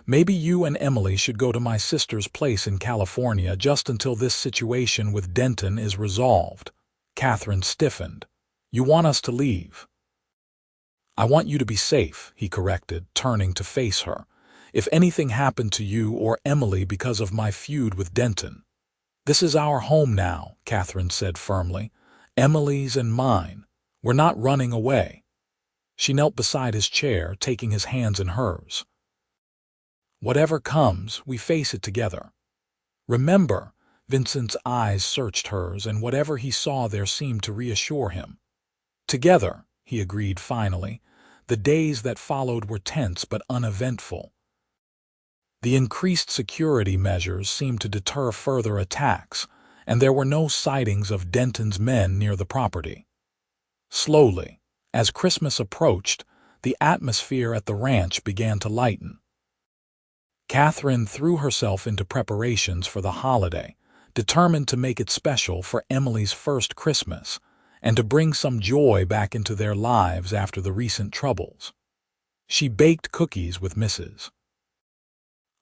S1: Maybe you and Emily should go to my sister's place in California just until this situation with Denton is resolved." Catherine stiffened. "You want us to leave?" "I want you to be safe," he corrected, turning to face her. "If anything happened to you or Emily because of my feud with Denton." "This is our home now," Catherine said firmly. "Emily's and mine. We're not running away." She knelt beside his chair, taking his hands in hers. "Whatever comes, we face it together. Remember," Vincent's eyes searched hers, and whatever he saw there seemed to reassure him. "Together," he agreed finally. The days that followed were tense but uneventful. The increased security measures seemed to deter further attacks, and there were no sightings of Denton's men near the property. Slowly, as Christmas approached, the atmosphere at the ranch began to lighten. Catherine threw herself into preparations for the holiday, determined to make it special for Emily's first Christmas, and to bring some joy back into their lives after the recent troubles. She baked cookies with Mrs.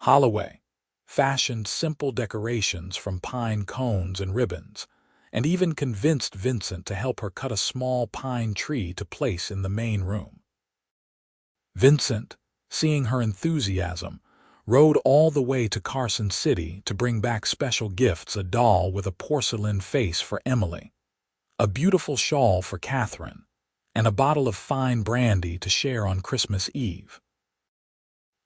S1: Holloway, fashioned simple decorations from pine cones and ribbons, and even convinced Vincent to help her cut a small pine tree to place in the main room. Vincent, seeing her enthusiasm, rode all the way to Carson City to bring back special gifts: a doll with a porcelain face for Emily, a beautiful shawl for Catherine, and a bottle of fine brandy to share on Christmas Eve.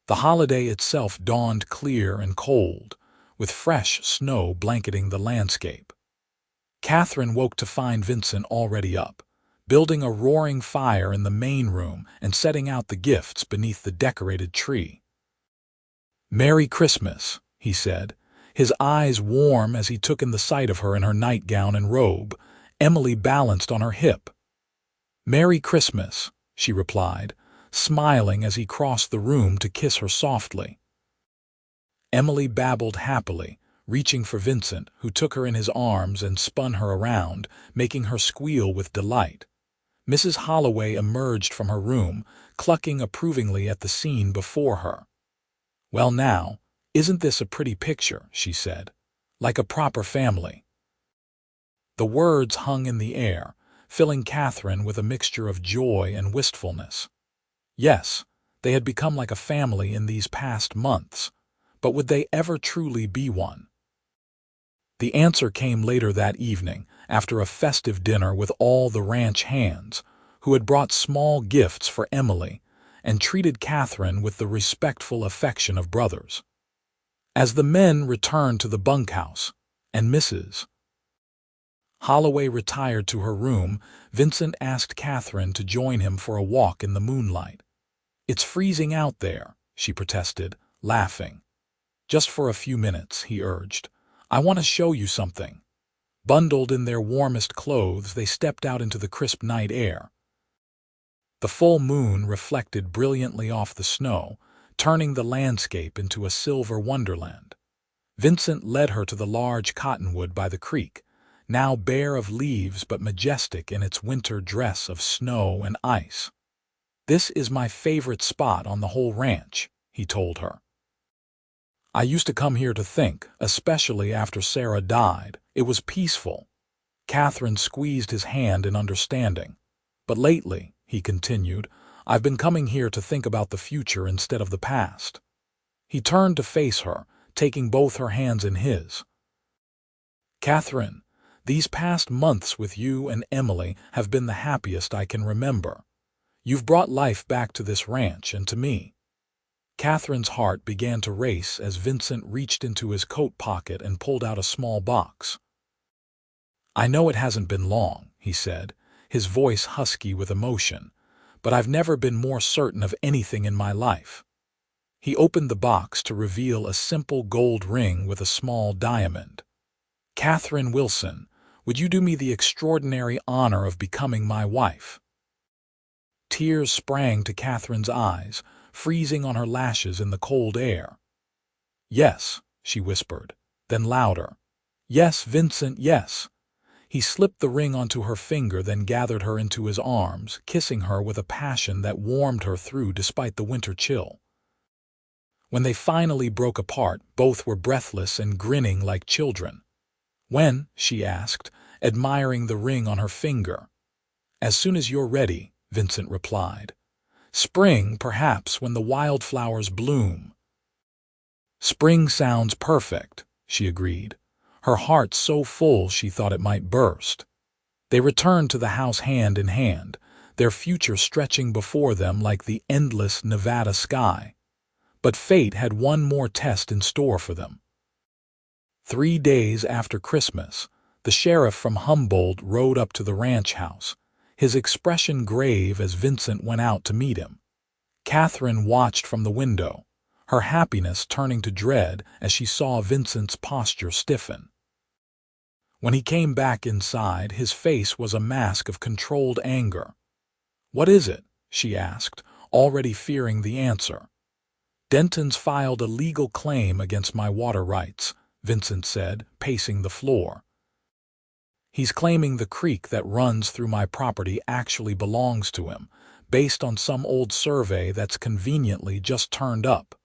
S1: The holiday itself dawned clear and cold, with fresh snow blanketing the landscape. Catherine woke to find Vincent already up, building a roaring fire in the main room and setting out the gifts beneath the decorated tree. "Merry Christmas," he said, his eyes warm as he took in the sight of her in her nightgown and robe, Emily balanced on her hip. "Merry Christmas," she replied, smiling as he crossed the room to kiss her softly. Emily babbled happily, reaching for Vincent, who took her in his arms and spun her around, making her squeal with delight. Mrs. Holloway emerged from her room, clucking approvingly at the scene before her. "Well now, isn't this a pretty picture?" she said. "Like a proper family." The words hung in the air, filling Catherine with a mixture of joy and wistfulness. Yes, they had become like a family in these past months, but would they ever truly be one? The answer came later that evening, after a festive dinner with all the ranch hands, who had brought small gifts for Emily and treated Catherine with the respectful affection of brothers. As the men returned to the bunkhouse, and Mrs. Holloway retired to her room, Vincent asked Catherine to join him for a walk in the moonlight. "It's freezing out there," she protested, laughing. "Just for a few minutes," he urged. "I want to show you something." Bundled in their warmest clothes, they stepped out into the crisp night air. The full moon reflected brilliantly off the snow, turning the landscape into a silver wonderland. Vincent led her to the large cottonwood by the creek, now bare of leaves but majestic in its winter dress of snow and ice. "This is my favorite spot on the whole ranch," he told her. "I used to come here to think, especially after Sarah died. It was peaceful." Catherine squeezed his hand in understanding. "But lately," he continued, "I've been coming here to think about the future instead of the past." He turned to face her, taking both her hands in his. "Catherine, these past months with you and Emily have been the happiest I can remember. You've brought life back to this ranch and to me." Catherine's heart began to race as Vincent reached into his coat pocket and pulled out a small box. "I know it hasn't been long," he said, his voice husky with emotion, "but I've never been more certain of anything in my life." He opened the box to reveal a simple gold ring with a small diamond. "Catherine Wilson, would you do me the extraordinary honor of becoming my wife?" Tears sprang to Catherine's eyes, freezing on her lashes in the cold air. "Yes," she whispered, then louder. "Yes, Vincent, yes." He slipped the ring onto her finger, then gathered her into his arms, kissing her with a passion that warmed her through despite the winter chill. When they finally broke apart, both were breathless and grinning like children. "When?" she asked, admiring the ring on her finger. "As soon as you're ready," Vincent replied. "Spring, perhaps, when the wildflowers bloom." "Spring sounds perfect," she agreed, her heart so full she thought it might burst. They returned to the house hand in hand, their future stretching before them like the endless Nevada sky. But fate had one more test in store for them. 3 days after Christmas, the sheriff from Humboldt rode up to the ranch house, his expression grave as Vincent went out to meet him. Catherine watched from the window, her happiness turning to dread as she saw Vincent's posture stiffen. When he came back inside, his face was a mask of controlled anger. "What is it?" she asked, already fearing the answer. "Denton's filed a legal claim against my water rights," Vincent said, pacing the floor. "He's claiming the creek that runs through my property actually belongs to him, based on some old survey that's conveniently just turned up."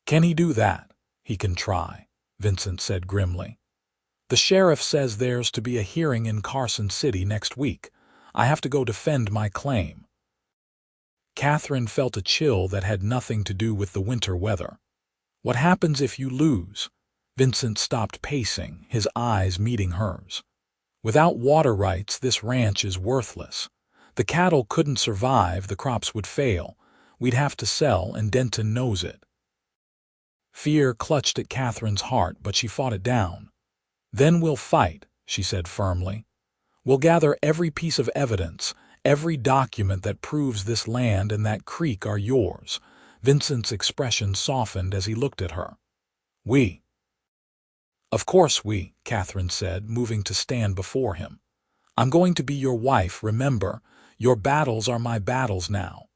S1: "Can he do that?" "He can try," Vincent said grimly. "The sheriff says there's to be a hearing in Carson City next week. I have to go defend my claim." Catherine felt a chill that had nothing to do with the winter weather. "What happens if you lose?" Vincent stopped pacing, his eyes meeting hers. "Without water rights, this ranch is worthless. The cattle couldn't survive, the crops would fail. We'd have to sell, and Denton knows it." Fear clutched at Catherine's heart, but she fought it down. "Then we'll fight," she said firmly. "We'll gather every piece of evidence, every document that proves this land and that creek are yours." Vincent's expression softened as he looked at her. "We." "Of course we," Catherine said, moving to stand before him. "I'm going to be your wife, remember. Your battles are my battles now."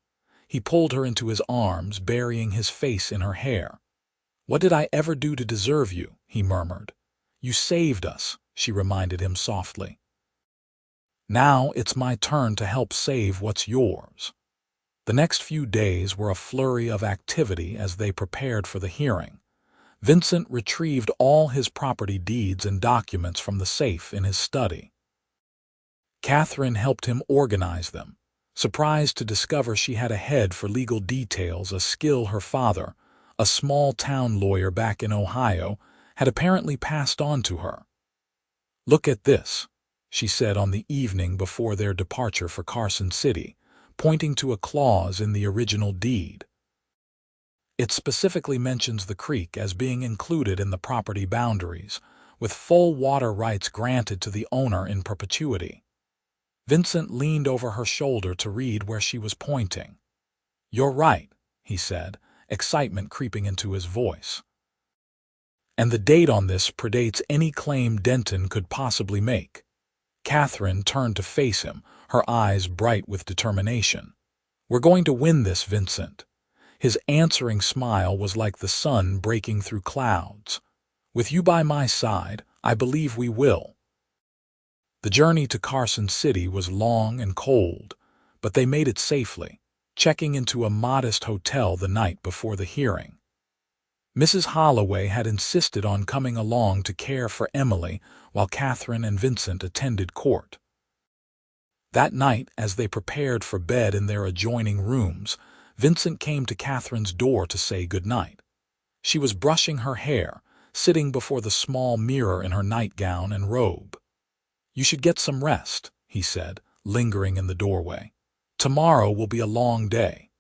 S1: He pulled her into his arms, burying his face in her hair. "What did I ever do to deserve you?" he murmured. "You saved us," she reminded him softly. "Now it's my turn to help save what's yours." The next few days were a flurry of activity as they prepared for the hearing. Vincent retrieved all his property deeds and documents from the safe in his study. Catherine helped him organize them, surprised to discover she had a head for legal details, a skill her father, a small-town lawyer back in Ohio, had apparently passed on to her. "Look at this," she said on the evening before their departure for Carson City, pointing to a clause in the original deed. It specifically mentions the creek as being included in the property boundaries, with full water rights granted to the owner in perpetuity. Vincent leaned over her shoulder to read where she was pointing. "You're right," he said, excitement creeping into his voice. "And the date on this predates any claim Denton could possibly make." Catherine turned to face him, her eyes bright with determination. "We're going to win this, Vincent." His answering smile was like the sun breaking through clouds. "With you by my side, I believe we will." The journey to Carson City was long and cold, but they made it safely, checking into a modest hotel the night before the hearing. Mrs. Holloway had insisted on coming along to care for Emily while Catherine and Vincent attended court. That night, as they prepared for bed in their adjoining rooms, Vincent came to Catherine's door to say goodnight. She was brushing her hair, sitting before the small mirror in her nightgown and robe. "You should get some rest," he said, lingering in the doorway. "Tomorrow will be a long day."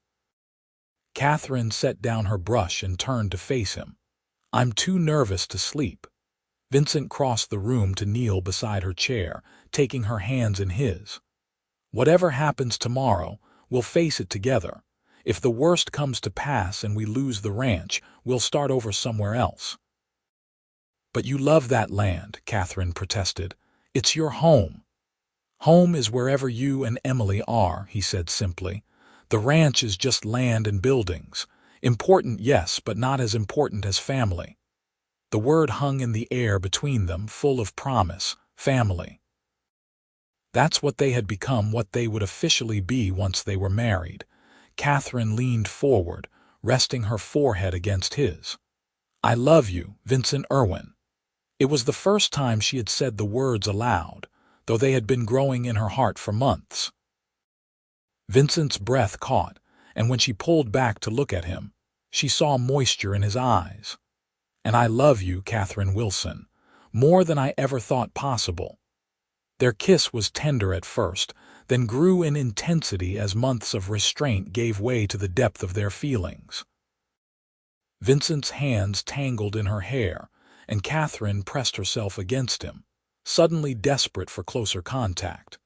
S1: Catherine set down her brush and turned to face him. "I'm too nervous to sleep." Vincent crossed the room to kneel beside her chair, taking her hands in his. "Whatever happens tomorrow, we'll face it together. If the worst comes to pass and we lose the ranch, we'll start over somewhere else." "But you love that land," Catherine protested. "It's your home." "Home is wherever you and Emily are," he said simply. "The ranch is just land and buildings. Important, yes, but not as important as family." The word hung in the air between them, full of promise. Family. That's what they had become, what they would officially be once they were married. Catherine leaned forward, resting her forehead against his. "I love you, Vincent Irwin." It was the first time she had said the words aloud, though they had been growing in her heart for months. Vincent's breath caught, and when she pulled back to look at him, she saw moisture in his eyes. "And I love you, Catherine Wilson, more than I ever thought possible." Their kiss was tender at first, then grew in intensity as months of restraint gave way to the depth of their feelings. Vincent's hands tangled in her hair, and Catherine pressed herself against him, suddenly desperate for closer contact.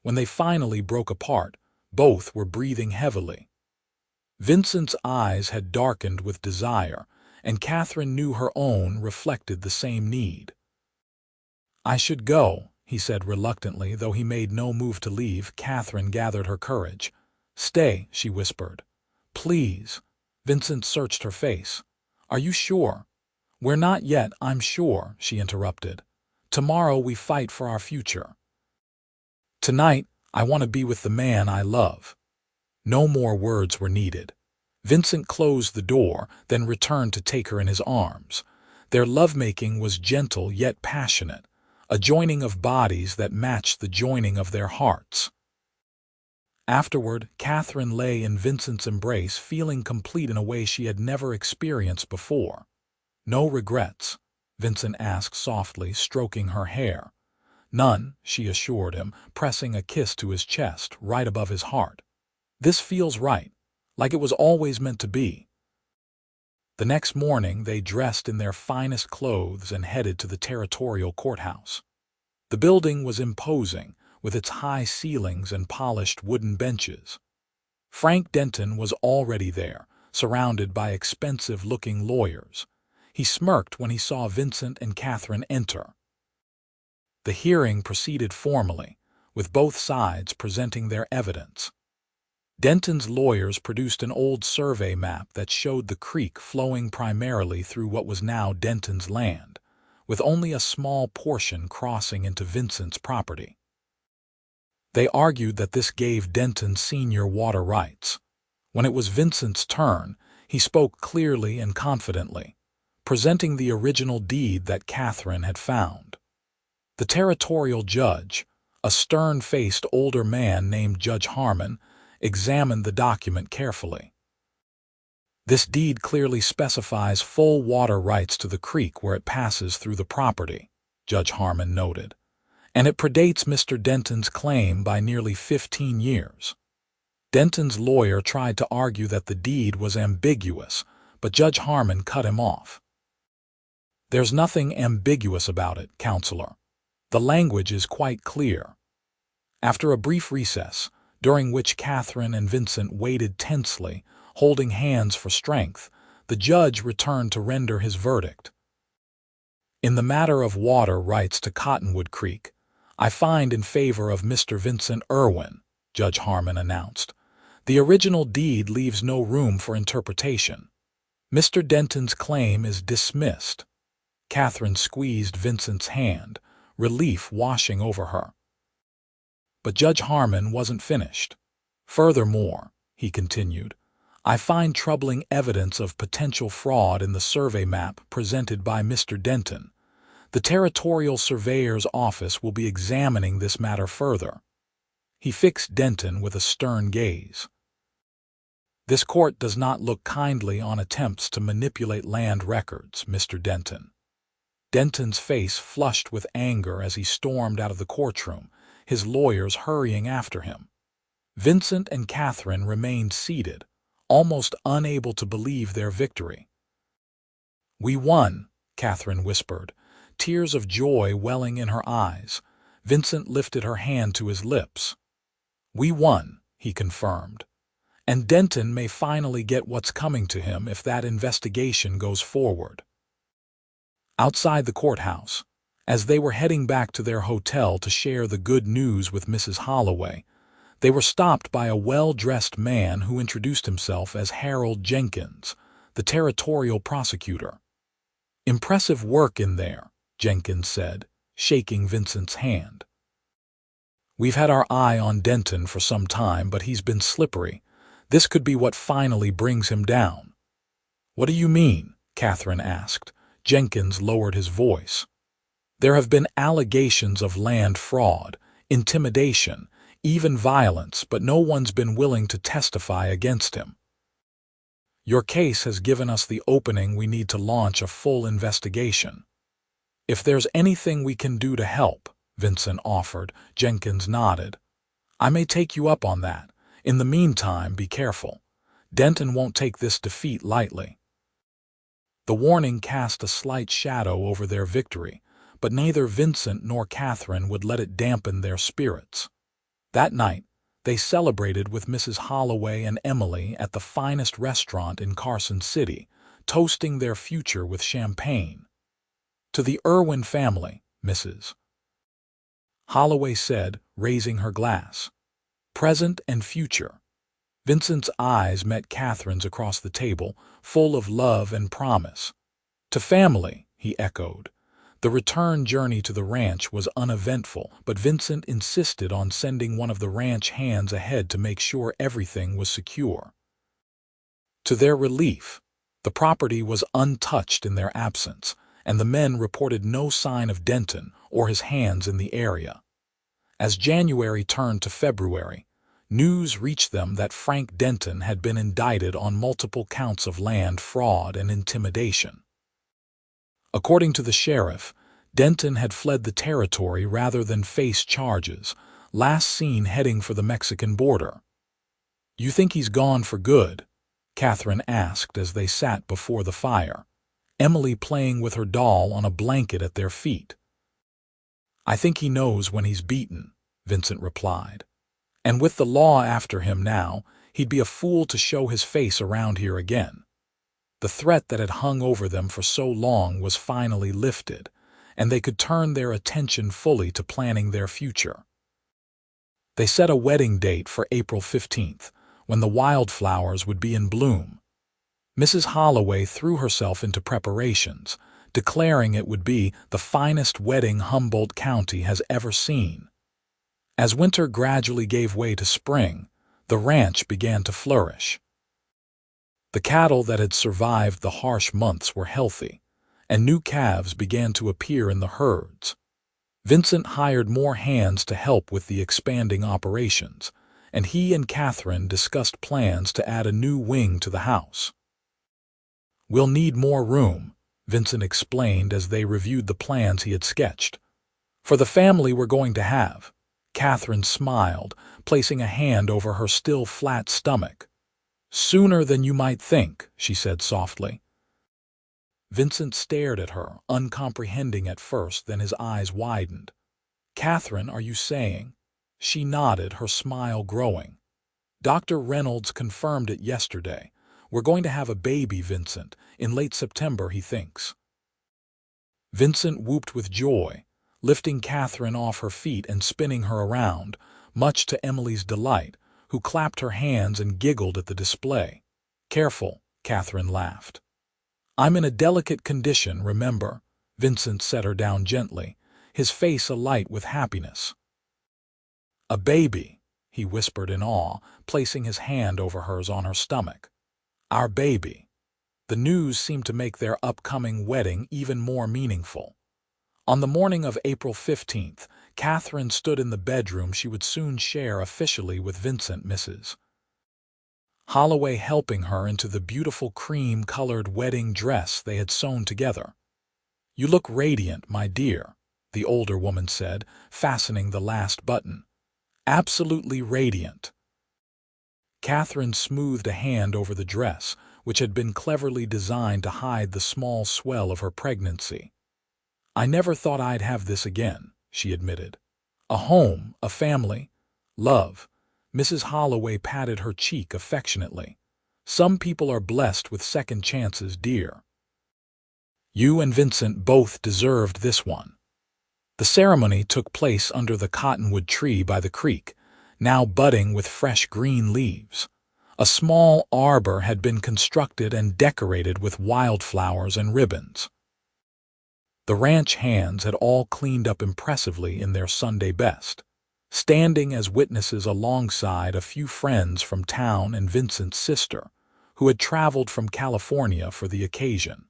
S1: When they finally broke apart, both were breathing heavily. Vincent's eyes had darkened with desire, and Catherine knew her own reflected the same need. "I should go," he said reluctantly, though he made no move to leave. Catherine gathered her courage. "Stay," she whispered. "Please." Vincent searched her face. "Are you sure?" "We're not yet, I'm sure," she interrupted. "Tomorrow we fight for our future. Tonight, I want to be with the man I love." No more words were needed. Vincent closed the door, then returned to take her in his arms. Their lovemaking was gentle yet passionate, a joining of bodies that matched the joining of their hearts. Afterward, Catherine lay in Vincent's embrace, feeling complete in a way she had never experienced before. "No regrets?" Vincent asked softly, stroking her hair. "None," she assured him, pressing a kiss to his chest, right above his heart. "This feels right, like it was always meant to be." The next morning they dressed in their finest clothes and headed to the territorial courthouse. The building was imposing, with its high ceilings and polished wooden benches. Frank Denton was already there, surrounded by expensive-looking lawyers. He smirked when he saw Vincent and Catherine enter. The hearing proceeded formally, with both sides presenting their evidence. Denton's lawyers produced an old survey map that showed the creek flowing primarily through what was now Denton's land, with only a small portion crossing into Vincent's property. They argued that this gave Denton senior water rights. When it was Vincent's turn, he spoke clearly and confidently, presenting the original deed that Catherine had found. The territorial judge, a stern-faced older man named Judge Harmon, examined the document carefully. "This deed clearly specifies full water rights to the creek where it passes through the property," Judge Harmon noted. and it predates Mr. Denton's claim by nearly 15 years. Denton's lawyer tried to argue that the deed was ambiguous, but Judge Harmon cut him off. "There's nothing ambiguous about it, Counselor. The language is quite clear." After a brief recess, during which Catherine and Vincent waited tensely, holding hands for strength, the judge returned to render his verdict. "In the matter of water rights to Cottonwood Creek, I find in favor of Mr. Vincent Irwin," Judge Harmon announced. "The original deed leaves no room for interpretation. Mr. Denton's claim is dismissed." Catherine squeezed Vincent's hand, relief washing over her. But Judge Harmon wasn't finished. "Furthermore," he continued, "I find troubling evidence of potential fraud in the survey map presented by Mr. Denton. The Territorial Surveyor's Office will be examining this matter further." He fixed Denton with a stern gaze. "This court does not look kindly on attempts to manipulate land records, Mr. Denton." Denton's face flushed with anger as he stormed out of the courtroom, his lawyers hurrying after him. Vincent and Catherine remained seated, almost unable to believe their victory. "We won," Catherine whispered, tears of joy welling in her eyes. Vincent lifted her hand to his lips. "We won," he confirmed. "And Denton may finally get what's coming to him if that investigation goes forward." Outside the courthouse, as they were heading back to their hotel to share the good news with Mrs. Holloway, they were stopped by a well-dressed man who introduced himself as Harold Jenkins, the territorial prosecutor. "Impressive work in there," Jenkins said, shaking Vincent's hand. "We've had our eye on Denton for some time, but he's been slippery. This could be what finally brings him down." "What do you mean?" Catherine asked. Jenkins lowered his voice. "There have been allegations of land fraud, intimidation, even violence, but no one's been willing to testify against him. Your case has given us the opening we need to launch a full investigation. If there's anything we can do to help," Vincent offered. Jenkins nodded. "I may take you up on that. In the meantime, be careful. Denton won't take this defeat lightly." The warning cast a slight shadow over their victory, but neither Vincent nor Catherine would let it dampen their spirits. That night, they celebrated with Mrs. Holloway and Emily at the finest restaurant in Carson City, toasting their future with champagne. "To the Irwin family, Mrs. Holloway said, raising her glass. "Present and future." Vincent's eyes met Catherine's across the table, full of love and promise. "To family," he echoed. The return journey to the ranch was uneventful, but Vincent insisted on sending one of the ranch hands ahead to make sure everything was secure. To their relief, the property was untouched in their absence, and the men reported no sign of Denton or his hands in the area. As January turned to February, news reached them that Frank Denton had been indicted on multiple counts of land fraud and intimidation. According to the sheriff, Denton had fled the territory rather than face charges, last seen heading for the Mexican border. "You think he's gone for good?" Catherine asked as they sat before the fire, Emily playing with her doll on a blanket at their feet. "I think he knows when he's beaten," Vincent replied. "And with the law after him now, he'd be a fool to show his face around here again." The threat that had hung over them for so long was finally lifted, and they could turn their attention fully to planning their future. They set a wedding date for April 15th, when the wildflowers would be in bloom. Mrs. Holloway threw herself into preparations, declaring it would be the finest wedding Humboldt County has ever seen. As winter gradually gave way to spring, the ranch began to flourish. The cattle that had survived the harsh months were healthy, and new calves began to appear in the herds. Vincent hired more hands to help with the expanding operations, and he and Catherine discussed plans to add a new wing to the house. "We'll need more room," Vincent explained as they reviewed the plans he had sketched. For the family we're going to have. Catherine smiled, placing a hand over her still flat stomach. Sooner than you might think, she said softly. Vincent stared at her, uncomprehending at first, then his eyes widened. Catherine, are you saying? She nodded, her smile growing. Dr. Reynolds confirmed it yesterday. We're going to have a baby, Vincent, in late September, he thinks. Vincent whooped with joy, lifting Catherine off her feet and spinning her around, much to Emily's delight, who clapped her hands and giggled at the display. Careful, Catherine laughed. I'm in a delicate condition, remember? Vincent set her down gently, his face alight with happiness. A baby, he whispered in awe, placing his hand over hers on her stomach. Our baby. The news seemed to make their upcoming wedding even more meaningful. On the morning of April 15th, Catherine stood in the bedroom she would soon share officially with Vincent, Mrs. Holloway helping her into the beautiful cream-colored wedding dress they had sewn together. You look radiant, my dear, the older woman said, fastening the last button. Absolutely radiant. Catherine smoothed a hand over the dress, which had been cleverly designed to hide the small swell of her pregnancy. I never thought I'd have this again, she admitted. A home, a family, love. Mrs. Holloway patted her cheek affectionately. Some people are blessed with second chances, dear. You and Vincent both deserved this one. The ceremony took place under the cottonwood tree by the creek, now budding with fresh green leaves. A small arbor had been constructed and decorated with wildflowers and ribbons. The ranch hands had all cleaned up impressively in their Sunday best, standing as witnesses alongside a few friends from town and Vincent's sister, who had traveled from California for the occasion.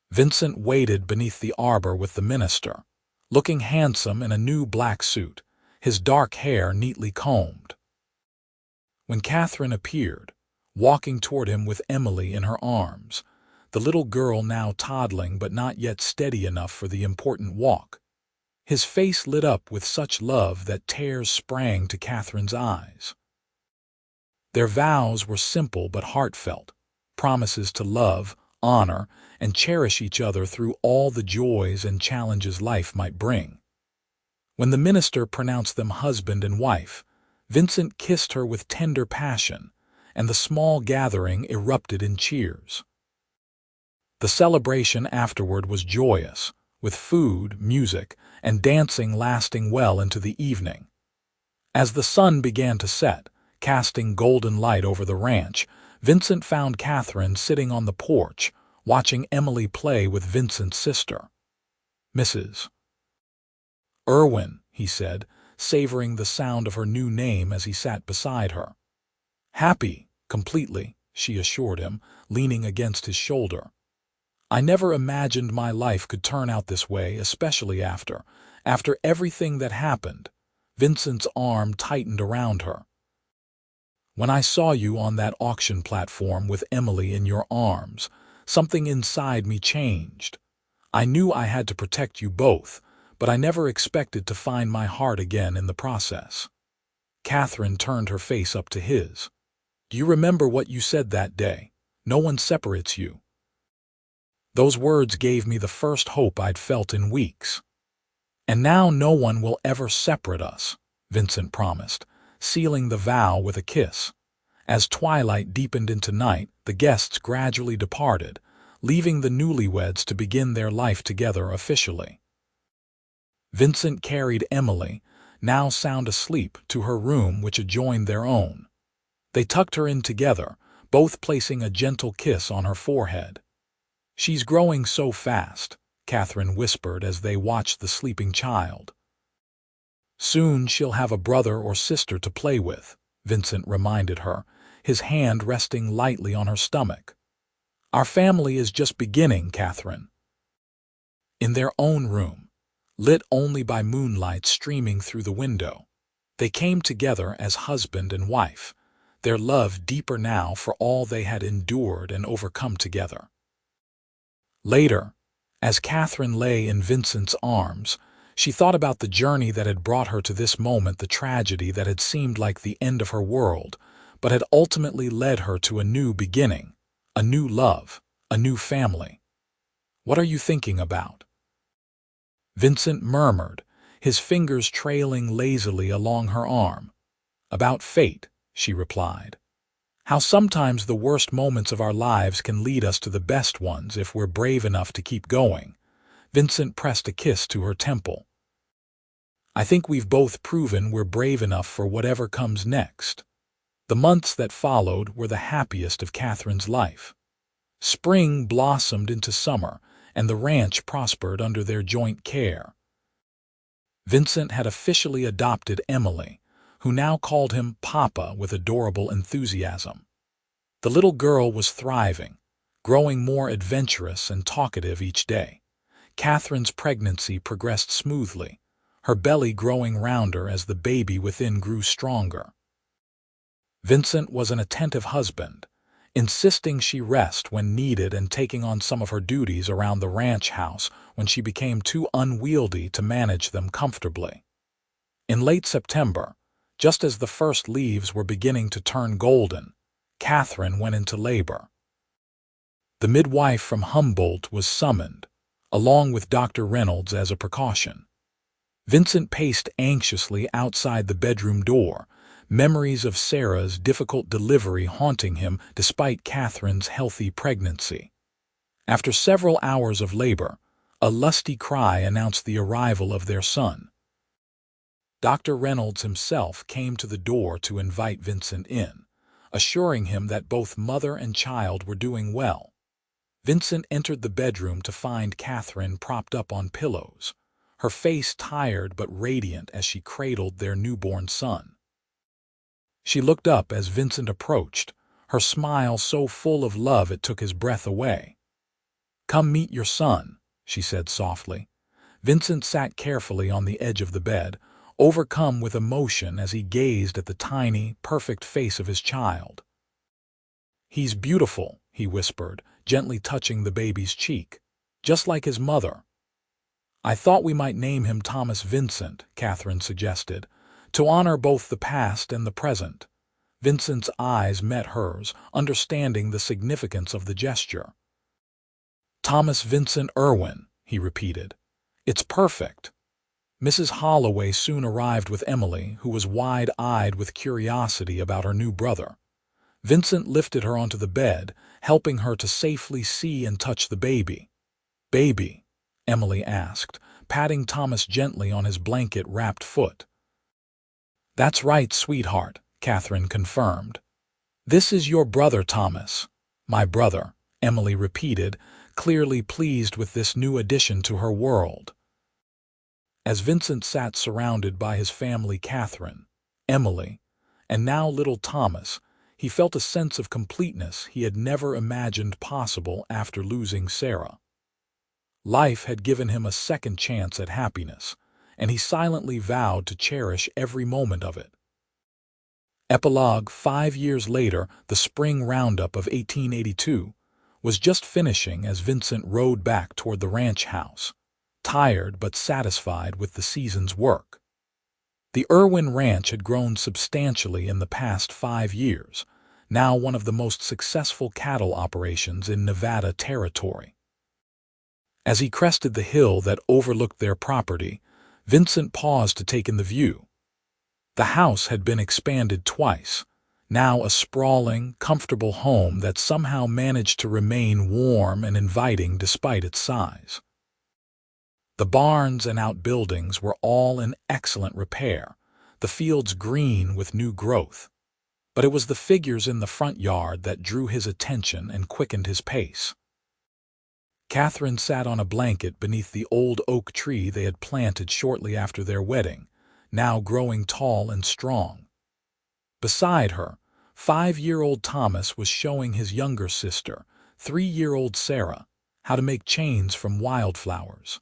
S1: Vincent waited beneath the arbor with the minister, looking handsome in a new black suit, his dark hair neatly combed. When Catherine appeared, walking toward him with Emily in her arms, the little girl now toddling but not yet steady enough for the important walk, his face lit up with such love that tears sprang to Catherine's eyes. Their vows were simple but heartfelt, promises to love, honor, and cherish each other through all the joys and challenges life might bring. When the minister pronounced them husband and wife, Vincent kissed her with tender passion, and the small gathering erupted in cheers. The celebration afterward was joyous, with food, music, and dancing lasting well into the evening. As the sun began to set, casting golden light over the ranch, Vincent found Catherine sitting on the porch, watching Emily play with Vincent's sister. Mrs. Irwin, he said, savoring the sound of her new name as he sat beside her. Happy, completely, she assured him, leaning against his shoulder. I never imagined my life could turn out this way, especially after everything that happened. Vincent's arm tightened around her. When I saw you on that auction platform with Emily in your arms, something inside me changed. I knew I had to protect you both, but I never expected to find my heart again in the process. Catherine turned her face up to his. Do you remember what you said that day? No one separates you. Those words gave me the first hope I'd felt in weeks. And now no one will ever separate us, Vincent promised, sealing the vow with a kiss. As twilight deepened into night, the guests gradually departed, leaving the newlyweds to begin their life together officially. Vincent carried Emily, now sound asleep, to her room which adjoined their own. They tucked her in together, both placing a gentle kiss on her forehead. She's growing so fast, Catherine whispered as they watched the sleeping child. Soon she'll have a brother or sister to play with, Vincent reminded her, his hand resting lightly on her stomach. Our family is just beginning, Catherine. In their own room, lit only by moonlight streaming through the window, they came together as husband and wife, their love deeper now for all they had endured and overcome together. Later, as Catherine lay in Vincent's arms, She thought about the journey that had brought her to this moment, the tragedy that had seemed like the end of her world, but had ultimately led her to a new beginning, a new love, a new family. "What are you thinking about?" Vincent murmured, his fingers trailing lazily along her arm. "About fate," she replied. "How sometimes the worst moments of our lives can lead us to the best ones if we're brave enough to keep going." Vincent pressed a kiss to her temple. "I think we've both proven we're brave enough for whatever comes next." The months that followed were the happiest of Catherine's life. Spring blossomed into summer, and the ranch prospered under their joint care. Vincent had officially adopted Emily, who now called him Papa with adorable enthusiasm. The little girl was thriving, growing more adventurous and talkative each day. Catherine's pregnancy progressed smoothly, her belly growing rounder as the baby within grew stronger. Vincent was an attentive husband, insisting she rest when needed and taking on some of her duties around the ranch house when she became too unwieldy to manage them comfortably. In late September, just as the first leaves were beginning to turn golden, Catherine went into labor. The midwife from Humboldt was summoned, along with Dr. Reynolds as a precaution. Vincent paced anxiously outside the bedroom door, memories of Sarah's difficult delivery haunting him despite Catherine's healthy pregnancy. After several hours of labor, a lusty cry announced the arrival of their son. Dr. Reynolds himself came to the door to invite Vincent in, assuring him that both mother and child were doing well. Vincent entered the bedroom to find Catherine propped up on pillows, her face tired but radiant as she cradled their newborn son. She looked up as Vincent approached, her smile so full of love it took his breath away. "Come meet your son," she said softly. Vincent sat carefully on the edge of the bed, overcome with emotion as he gazed at the tiny, perfect face of his child. "He's beautiful," he whispered, gently touching the baby's cheek, "just like his mother." "I thought we might name him Thomas Vincent," Catherine suggested, "to honor both the past and the present." Vincent's eyes met hers, understanding the significance of the gesture. "Thomas Vincent Irwin," he repeated. "It's perfect." Mrs. Holloway soon arrived with Emily, who was wide-eyed with curiosity about her new brother. Vincent lifted her onto the bed, helping her to safely see and touch the baby. "Baby?" Emily asked, patting Thomas gently on his blanket-wrapped foot. "That's right, sweetheart," Catherine confirmed. "This is your brother, Thomas." "My brother," Emily repeated, clearly pleased with this new addition to her world. As Vincent sat surrounded by his family, Catherine, Emily, and now little Thomas, he felt a sense of completeness he had never imagined possible after losing Sarah. Life had given him a second chance at happiness, and he silently vowed to cherish every moment of it. Epilogue: 5 years later, the spring roundup of 1882 was just finishing as Vincent rode back toward the ranch house, tired but satisfied with the season's work. The Irwin Ranch had grown substantially in the past 5 years, now one of the most successful cattle operations in Nevada territory. As he crested the hill that overlooked their property, Vincent paused to take in the view. The house had been expanded twice, now a sprawling, comfortable home that somehow managed to remain warm and inviting despite its size. The barns and outbuildings were all in excellent repair, the fields green with new growth. But it was the figures in the front yard that drew his attention and quickened his pace. Catherine sat on a blanket beneath the old oak tree they had planted shortly after their wedding, now growing tall and strong. Beside her, 5-year-old Thomas was showing his younger sister, 3-year-old Sarah, how to make chains from wildflowers.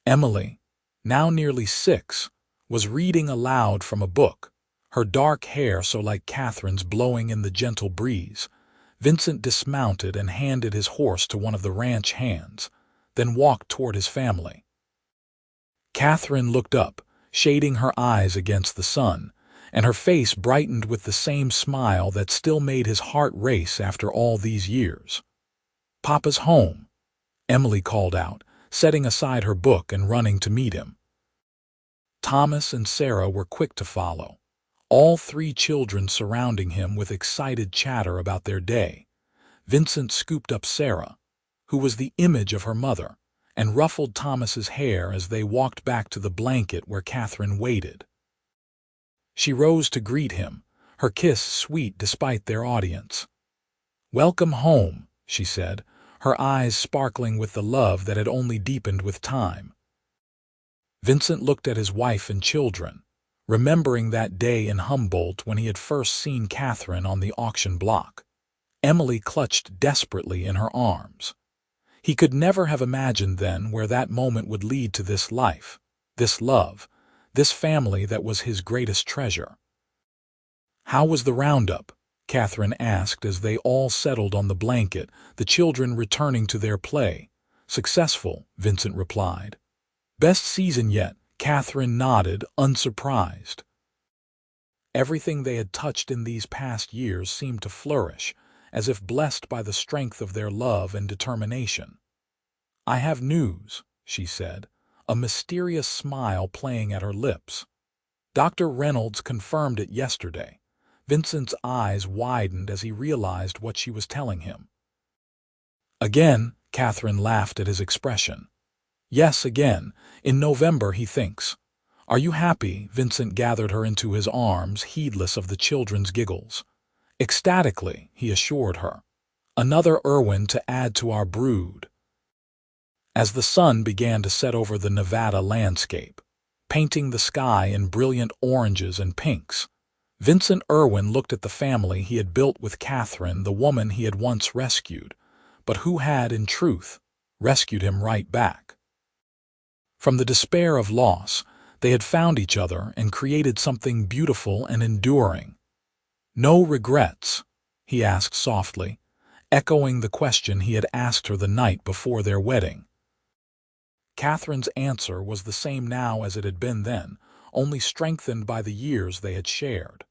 S1: Emily, now nearly 6, was reading aloud from a book, her dark hair so like Catherine's blowing in the gentle breeze. Vincent dismounted and handed his horse to one of the ranch hands, then walked toward his family. Catherine looked up, shading her eyes against the sun, and her face brightened with the same smile that still made his heart race after all these years. "Papa's home," Emily called out, setting aside her book and running to meet him. Thomas and Sarah were quick to follow, all three children surrounding him with excited chatter about their day. Vincent scooped up Sarah, who was the image of her mother, and ruffled Thomas's hair as they walked back to the blanket where Catherine waited. She rose to greet him, her kiss sweet despite their audience. "Welcome home," she said, her eyes sparkling with the love that had only deepened with time. Vincent looked at his wife and children, remembering that day in Humboldt when he had first seen Catherine on the auction block. Emily clutched desperately in her arms. He could never have imagined then where that moment would lead to this life, this love, this family that was his greatest treasure. "How was the roundup?" Catherine asked as they all settled on the blanket, the children returning to their play. "Successful," Vincent replied. "Best season yet," Catherine nodded, unsurprised. Everything they had touched in these past years seemed to flourish, as if blessed by the strength of their love and determination. "I have news," she said, a mysterious smile playing at her lips. "Dr. Reynolds confirmed it yesterday." Vincent's eyes widened as he realized what she was telling him. "Again?" Catherine laughed at his expression. "Yes, again. In November, he thinks." "Are you happy?" Vincent gathered her into his arms, heedless of the children's giggles. "Ecstatically," he assured her. "Another Irwin to add to our brood." As the sun began to set over the Nevada landscape, painting the sky in brilliant oranges and pinks, Vincent Irwin looked at the family he had built with Catherine, the woman he had once rescued, but who had, in truth, rescued him right back. From the despair of loss, they had found each other and created something beautiful and enduring. "No regrets?" he asked softly, echoing the question he had asked her the night before their wedding. Catherine's answer was the same now as it had been then, only strengthened by the years they had shared.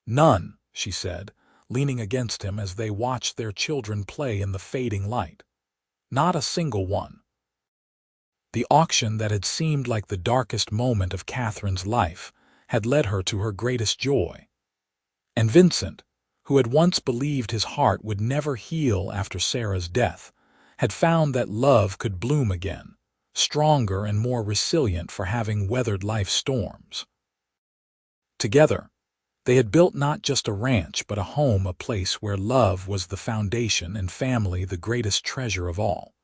S1: "None," she said, leaning against him as they watched their children play in the fading light. "Not a single one." The auction that had seemed like the darkest moment of Catherine's life had led her to her greatest joy. And Vincent, who had once believed his heart would never heal after Sarah's death, had found that love could bloom again, stronger and more resilient for having weathered life's storms. Together, they had built not just a ranch but a home, a place where love was the foundation and family the greatest treasure of all.